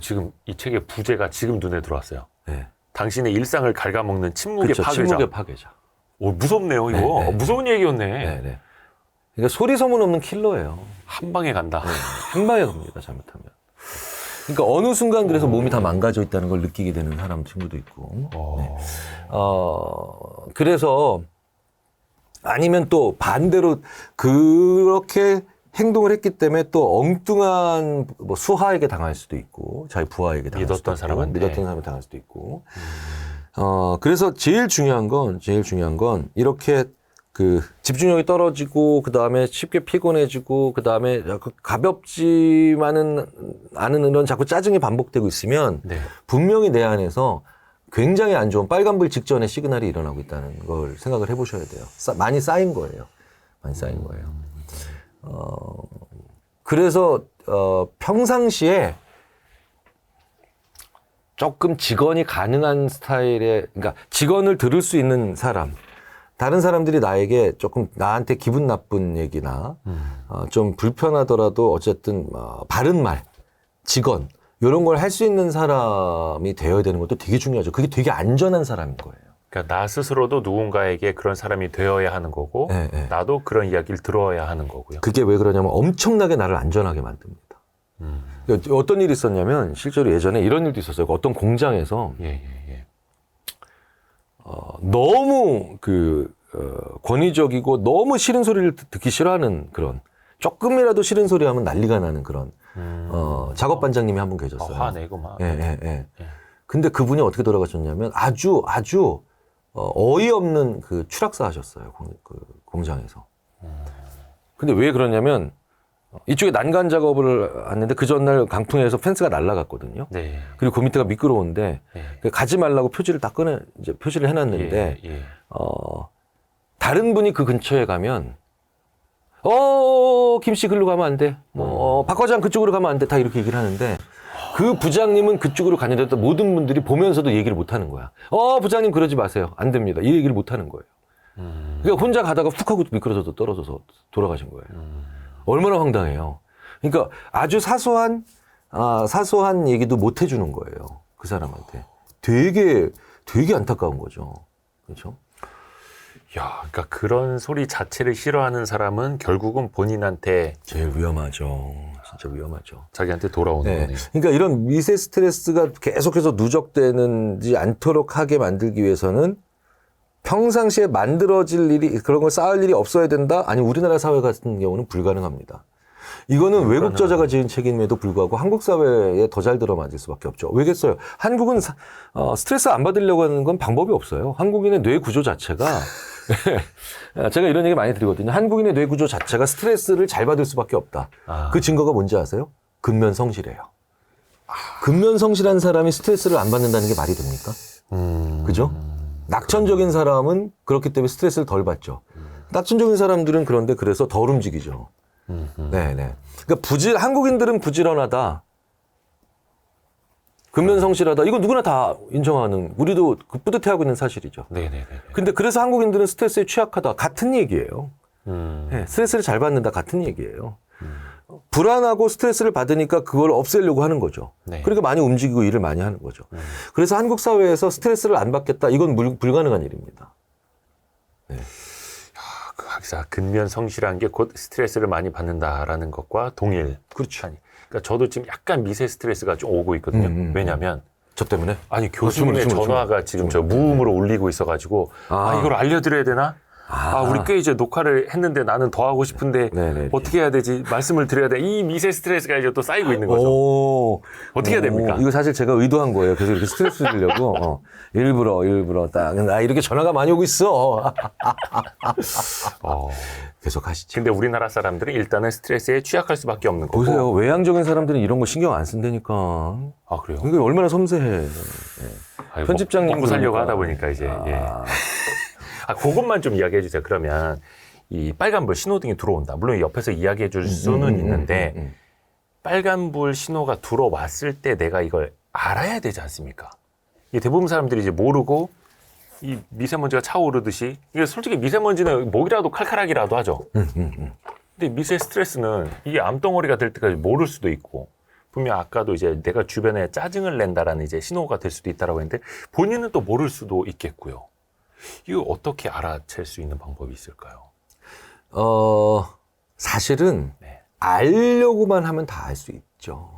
지금 이 책의 부제가 지금 눈에 들어왔어요. 네. 당신의 일상을 갉아먹는 침묵의 그렇죠. 파괴자. 침묵의 파괴자. 무섭네요, 이거. 무서운 얘기였네. 네. 그러니까 소리 소문 없는 킬러예요. 한 방에 간다. 한 방에 갑니다, 잘못하면. 그러니까 어느 순간 그래서 몸이 다 망가져 있다는 걸 느끼게 되는 사람 친구도 있고. 그래서 아니면 또 반대로 그렇게 행동을 했기 때문에 또 엉뚱한 뭐 수하에게 당할 수도 있고 자기 부하에게 당할 수도 있고 믿었던 사람한테 당할 수도 있고. 그래서 제일 중요한 건 이렇게 그 집중력이 떨어지고 그 다음에 쉽게 피곤해지고 그 다음에 가볍지만은 않은 이런 자꾸 짜증이 반복되고 있으면 분명히 내 안에서 굉장히 안 좋은 빨간불 직전에 시그널이 일어나고 있다는 걸 생각을 해보셔야 돼요. 많이 쌓인 거예요. 그래서 평상시에 조금 직언이 가능한 스타일의, 그러니까 직언을 들을 수 있는 사람, 다른 사람들이 나에게 조금 나한테 기분 나쁜 얘기나 좀 불편하더라도 어쨌든 바른 말, 직언 이런 걸 할 수 있는 사람이 되어야 되는 것도 되게 중요하죠. 그게 되게 안전한 사람인 거예요. 그러니까 나 스스로도 누군가에게 그런 사람이 되어야 하는 거고 나도 그런 이야기를 들어야 하는 거고요. 그게 왜 그러냐면 엄청나게 나를 안전하게 만듭니다. 그러니까 어떤 일이 있었냐면 실제로 예전에 이런 일도 있었어요. 어떤 공장에서 너무 권위적이고 너무 싫은 소리를 듣기 싫어하는 그런 조금이라도 싫은 소리 하면 난리가 나는 그런 작업 반장님이 한 분 계셨어요. 화내고 막. 근데 그분이 어떻게 돌아가셨냐면 아주 어이없는 그 추락사 하셨어요. 그 공장에서. 근데 왜 그러냐면 이쪽에 난간 작업을 했는데 그 전날 강풍에서 펜스가 날아갔거든요. 그리고 그 밑에가 미끄러운데 가지 말라고 표지를 다 이제 표시를 해놨는데 다른 분이 그 근처에 가면 김씨 글로 가면 안 돼. 박 과장 그쪽으로 가면 안 돼. 다 이렇게 얘기를 하는데 그 부장님은 그쪽으로 가는데도 모든 분들이 보면서도 얘기를 못 하는 거야. 부장님 그러지 마세요. 안 됩니다. 이 얘기를 못 하는 거예요. 그러니까 혼자 가다가 훅 하고 미끄러져서 떨어져서 돌아가신 거예요. 얼마나 황당해요. 그러니까 아주 사소한 얘기도 못 해주는 거예요. 그 사람한테. 되게 안타까운 거죠. 그렇죠? 야, 그러니까 그런 소리 자체를 싫어하는 사람은 결국은 본인한테 제일 위험하죠. 진짜 위험하죠. 자기한테 돌아오는 네. 거네요. 그러니까 이런 미세 스트레스가 계속해서 누적되는지 않도록 하게 만들기 위해서는 평상시에 만들어질 일이, 그런 걸 쌓을 일이 없어야 된다? 아니, 우리나라 사회 같은 경우는 불가능합니다. 이거는 외국 저자가 지은 책임에도 불구하고 한국 사회에 더 잘 들어맞을 수밖에 없죠. 왜겠어요? 한국은 스트레스 안 받으려고 하는 건 방법이 없어요. 한국인의 뇌 구조 자체가 제가 이런 얘기 많이 드리거든요. 한국인의 뇌 구조 자체가 스트레스를 잘 받을 수밖에 없다. 그 증거가 뭔지 아세요? 근면성실해요. 근면성실한 사람이 스트레스를 안 받는다는 게 말이 됩니까? 그죠? 낙천적인 사람은 그렇기 때문에 스트레스를 덜 받죠. 낙천적인 사람들은 그런데 그래서 덜 움직이죠. 네네. 그러니까 한국인들은 부지런하다. 근면성실하다. 이거 누구나 다 인정하는, 우리도 뿌듯해하고 있는 사실이죠. 네네네. 근데 그래서 한국인들은 스트레스에 취약하다. 같은 얘기예요. 네, 스트레스를 잘 받는다. 같은 얘기예요. 불안하고 스트레스를 받으니까 그걸 없애려고 하는 거죠. 네. 그러니까 많이 움직이고 일을 많이 하는 거죠. 그래서 한국 사회에서 스트레스를 안 받겠다. 이건 불가능한 일입니다. 네. 그 학사 근면 성실한 게 곧 스트레스를 많이 받는다라는 것과 동일. 그렇죠. 그러니까 저도 지금 약간 미세 스트레스가 좀 오고 있거든요. 왜냐면 저 때문에? 아니 교수님의 전화가 지금 저 무음으로 울리고 있어가지고 이걸 알려드려야 되나? 우리 꽤 이제 녹화를 했는데 나는 더 하고 싶은데 네네. 어떻게 해야 되지? 말씀을 드려야 돼. 이 미세 스트레스가 이제 또 쌓이고 있는 거죠. 어떻게 해야 됩니까? 이거 사실 제가 의도한 거예요. 계속 이렇게 스트레스 주려고. 일부러 딱. 나 이렇게 전화가 많이 오고 있어. 계속 하시죠. 근데 우리나라 사람들은 일단은 스트레스에 취약할 수밖에 없는 거고. 보세요. 외향적인 사람들은 이런 거 신경 안 쓴다니까. 아, 그래요? 이게 얼마나 섬세해. 아이고, 편집장님 먹고 살려고 그러니까. 하다 보니까 이제. 예. 그것만 좀 이야기해 주세요. 그러면 이 빨간불 신호등이 들어온다. 물론 옆에서 이야기해 줄 수는 있는데 빨간불 신호가 들어왔을 때 내가 이걸 알아야 되지 않습니까? 이게 대부분 사람들이 이제 모르고 이 미세먼지가 차오르듯이 이게 솔직히 미세먼지는 목이라도 칼칼하기라도 하죠. 근데 미세 스트레스는 이게 암덩어리가 될 때까지 모를 수도 있고 분명 아까도 이제 내가 주변에 짜증을 낸다라는 이제 신호가 될 수도 있다라고 했는데 본인은 또 모를 수도 있겠고요. 이거 어떻게 알아챌 수 있는 방법이 있을까요? 사실은 네. 알려고만 하면 다 알 수 있죠.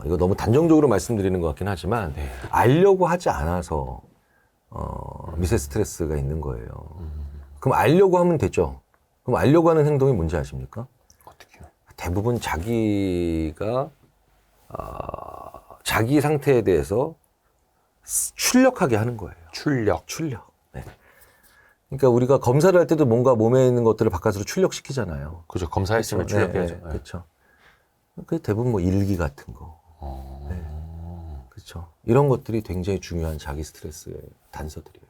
이거 너무 단정적으로 말씀드리는 것 같긴 하지만 네. 알려고 하지 않아서 미세 스트레스가 있는 거예요. 그럼 알려고 하면 되죠. 그럼 알려고 하는 행동이 뭔지 아십니까? 어떻게요? 대부분 자기가 자기 상태에 대해서 출력하게 하는 거예요. 출력. 네. 그러니까 우리가 검사를 할 때도 뭔가 몸에 있는 것들을 바깥으로 출력시키잖아요. 그죠. 검사했으면 그렇죠? 출력해야죠. 네, 그렇죠. 그 대부분 뭐 일기 같은 거. 네. 그렇죠. 이런 것들이 굉장히 중요한 자기 스트레스의 단서들이에요.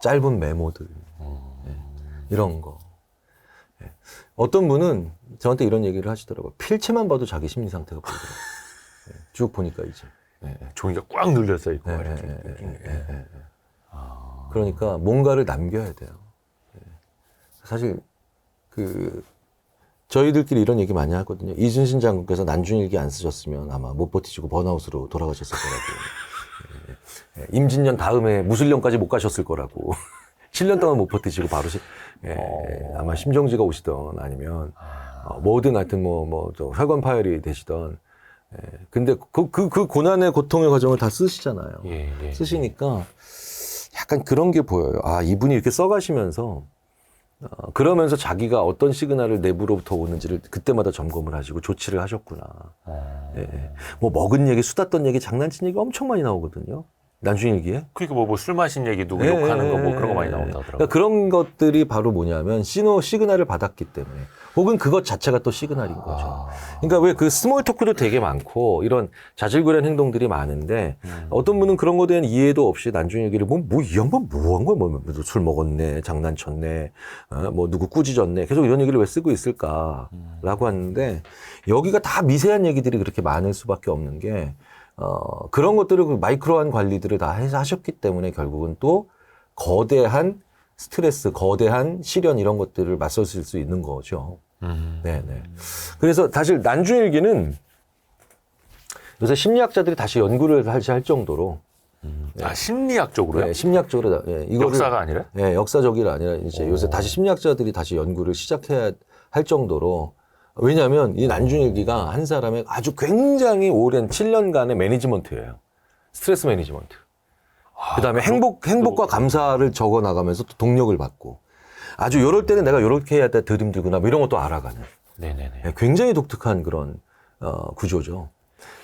짧은 메모들. 네. 이런 거. 네. 어떤 분은 저한테 이런 얘기를 하시더라고요. 필체만 봐도 자기 심리 상태가 보이더라고요. 네. 쭉 보니까 이제. 네. 종이가 꽉 눌려서 있고. 네, 이렇게. 그러니까 뭔가를 남겨야 돼요. 사실 저희들끼리 이런 얘기 많이 하거든요. 이순신 장군께서 난중일기 안 쓰셨으면 아마 못 버티시고 번아웃으로 돌아가셨을 거라고. 임진년 다음에 무술년까지 못 가셨을 거라고. 7년 동안 못 버티시고 바로 아마 심정지가 오시던 아니면 뭐든 하여튼 좀 혈관 파열이 되시던. 근데 그 고난의 고통의 과정을 다 쓰시잖아요. 예. 쓰시니까 약간 그런 게 보여요. 이분이 이렇게 써가시면서 그러면서 자기가 어떤 시그널을 내부로부터 오는지를 그때마다 점검을 하시고 조치를 하셨구나. 뭐 먹은 얘기, 수다 떤 얘기, 장난친 얘기 엄청 많이 나오거든요. 난중일기에. 그러니까 뭐 술 마신 얘기 누구 욕하는 거 뭐 그런 거 많이 나온다 하더라고요. 그러니까 그런 것들이 바로 뭐냐면 시그널을 받았기 때문에 혹은 그것 자체가 또 시그널인 거죠. 그러니까 왜 그 스몰 토크도 되게 많고 이런 자질구레한 행동들이 많은데 어떤 분은 그런 거에 대한 이해도 없이 난중일기를 이 양반 뭐 한 거야? 술 먹었네, 장난쳤네, 뭐 누구 꾸짖었네. 계속 이런 얘기를 왜 쓰고 있을까라고 하는데 여기가 다 미세한 얘기들이 그렇게 많을 수밖에 없는 게 그런 것들을 그 마이크로한 관리들을 다 해서 하셨기 때문에 결국은 또 거대한 스트레스, 거대한 시련 이런 것들을 맞서실 수 있는 거죠. 네네. 그래서 사실 난중일기는 요새 심리학자들이 다시 연구를 할 정도로 심리학적으로요? 네, 심리학적으로 이거를 역사가 아니라? 네, 역사적이 아니라 이제 요새 다시 심리학자들이 다시 연구를 시작해야 할 정도로 왜냐하면 이 난중일기가 한 사람의 아주 굉장히 오랜 7년간의 매니지먼트예요. 스트레스 매니지먼트. 그다음에 행복과 감사를 적어 나가면서 또 동력을 받고 아주 요럴 때는 내가 요렇게 해야 돼 덜 힘들구나 뭐 이런 것도 알아가는 네네네. 굉장히 독특한 그런 구조죠.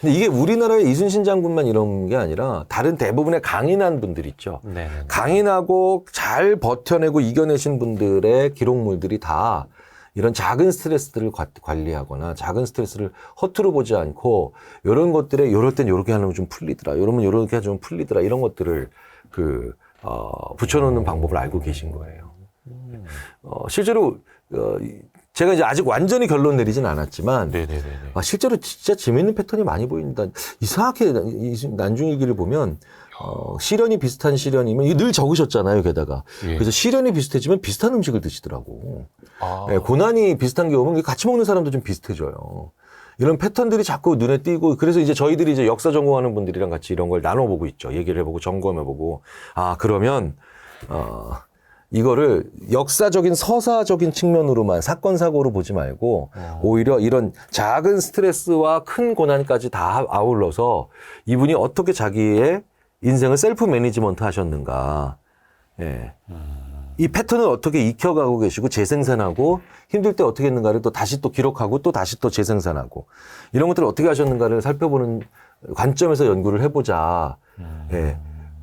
근데 이게 우리나라의 이순신 장군만 이런 게 아니라 다른 대부분의 강인한 분들 있죠. 네네네. 강인하고 잘 버텨내고 이겨내신 분들의 기록물들이 다 이런 작은 스트레스들을 관리하거나 작은 스트레스를 허투루 보지 않고 이런 것들에 요럴 땐 요렇게 하면 좀 풀리더라. 요러면 요렇게 하면 좀 풀리더라. 이런 것들을 붙여놓는 방법을 알고 계신 거예요. 실제로 제가 이제 아직 완전히 결론 내리진 않았지만 네네네. 실제로 진짜 재미있는 패턴이 많이 보인다. 이상하게 난중일기를 보면 시련이 비슷한 시련이면 이게 늘 적으셨잖아요. 게다가 예. 그래서 시련이 비슷해지면 비슷한 음식을 드시더라고. 고난이 비슷한 게 오면 같이 먹는 사람도 좀 비슷해져요. 이런 패턴들이 자꾸 눈에 띄고 그래서 이제 저희들이 이제 역사 전공하는 분들이랑 같이 이런 걸 나눠보고 있죠. 얘기를 해보고 점검해보고 그러면 이거를 역사적인 서사적인 측면으로만 사건 사고로 보지 말고 오히려 이런 작은 스트레스와 큰 고난까지 다 아울러서 이분이 어떻게 자기의 인생을 셀프 매니지먼트 하셨는가. 예. 이 패턴을 어떻게 익혀가고 계시고 재생산하고 힘들 때 어떻게 했는가를 또 다시 또 기록하고 또 다시 또 재생산하고 이런 것들을 어떻게 하셨는가를 살펴보는 관점에서 연구를 해보자. 예.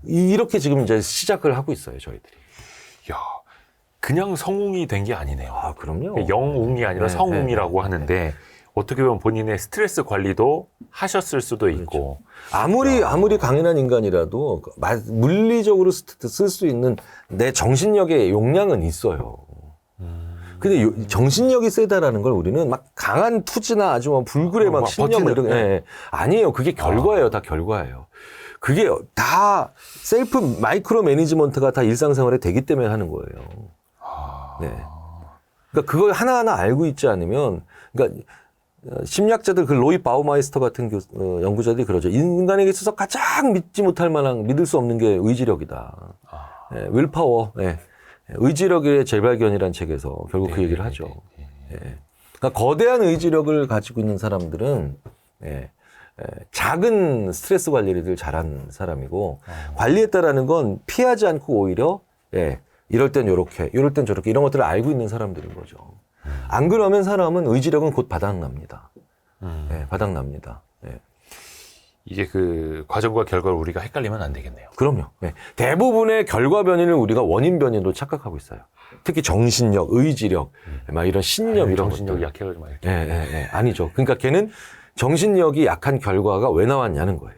이렇게 지금 이제 시작을 하고 있어요, 저희들이. 야, 그냥 성웅이 된 게 아니네요. 그럼요. 영웅이 아니라 성웅이라고 하는데 어떻게 보면 본인의 스트레스 관리도 하셨을 수도 있고. 아무리 강인한 인간이라도 물리적으로 쓸 수 있는 내 정신력의 용량은 있어요. 근데 정신력이 세다라는 걸 우리는 막 강한 투지나 아주 막 불굴의 막 신념 이런 아니에요. 그게 결과예요. 다 결과예요. 그게 다 셀프 마이크로 매니지먼트가 다 일상생활에 되기 때문에 하는 거예요. 네. 그러니까 그걸 하나하나 알고 있지 않으면, 그러니까 심리학자들 그 로이 바우마이스터 같은 연구자들이 그러죠. 인간에게 있어서 가장 믿지 못할 만한 믿을 수 없는 게 의지력이다. 네, 윌파워, 네. 의지력의 재발견이라는 책에서 결국 그 얘기를 하죠. 네. 그러니까 거대한 의지력을 가지고 있는 사람들은 작은 스트레스 관리를 늘 잘하는 사람이고 관리했다라는 건 피하지 않고 오히려 이럴 땐 요렇게, 이럴 땐 저렇게 이런 것들을 알고 있는 사람들인 거죠. 안 그러면 사람은 의지력은 곧 바닥납니다. 바닥납니다. 이게 그 과정과 결과를 우리가 헷갈리면 안 되겠네요. 그럼요. 대부분의 결과 변이를 우리가 원인 변이로 착각하고 있어요. 특히 정신력, 의지력, 막 이런 신념 이런 정신력이 것들. 약해가지고 막 이렇게. 아니죠. 그러니까 걔는 정신력이 약한 결과가 왜 나왔냐는 거예요.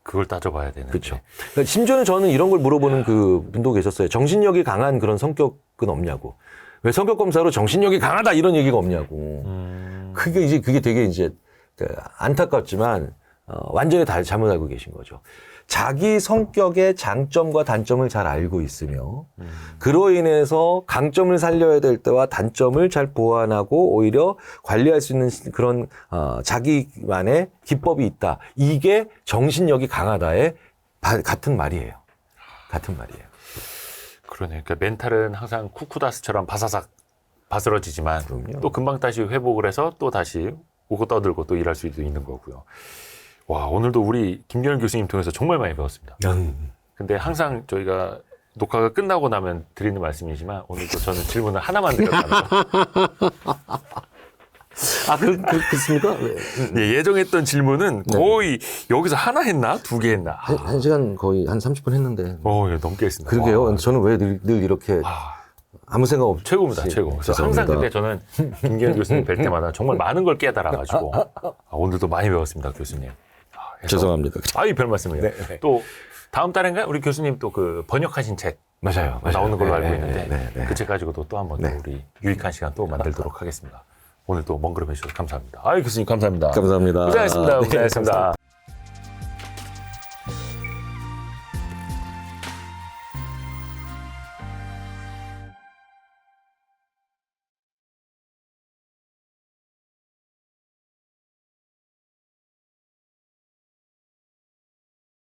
그걸 따져봐야 되는데. 그렇죠. 그러니까 심지어는 저는 이런 걸 물어보는 그 분도 계셨어요. 정신력이 강한 그런 성격은 없냐고. 왜 성격 검사로 정신력이 강하다 이런 얘기가 없냐고. 그게 되게 이제 안타깝지만 완전히 다 잘못 알고 계신 거죠. 자기 성격의 장점과 단점을 잘 알고 있으며 그로 인해서 강점을 살려야 될 때와 단점을 잘 보완하고 오히려 관리할 수 있는 그런 자기만의 기법이 있다. 이게 정신력이 강하다의 같은 말이에요. 같은 말이에요. 그러네. 그러니까 멘탈은 항상 쿠쿠다스처럼 바사삭 바스러지지만 그럼요. 또 금방 다시 회복을 해서 또 다시 오고 떠들고 또 일할 수도 있는 거고요. 와, 오늘도 우리 김경일 교수님 통해서 정말 많이 배웠습니다. 근데 항상 저희가 녹화가 끝나고 나면 드리는 말씀이지만 오늘도 저는 질문을 하나만 드렸다는 거. 그렇습니까? 예정했던 질문은 거의 여기서 하나 했나? 두 개 했나? 한 시간 거의 한 30분 했는데. 예, 넘게 했습니다. 그러게요. 와. 저는 왜 늘 이렇게 아무 생각 없이. 최고입니다, 최고. 그래서 항상 근데 저는 김경일 교수님 뵐 때마다 정말 많은 걸 깨달아가지고 오늘도 많이 배웠습니다, 교수님. 죄송합니다. 별 말씀을요. 네. 또 다음 달인가 우리 교수님 또 그 번역하신 책 맞아요. 나오는 걸로 알고 있는데 네. 그 책 가지고도 또 한번 또 우리 유익한 시간 또 만들도록 하겠습니다. 오늘 또 먼 걸음 해주셔서 감사합니다. 교수님 감사합니다. 감사합니다. 고생하셨습니다. 네, 고생하셨습니다.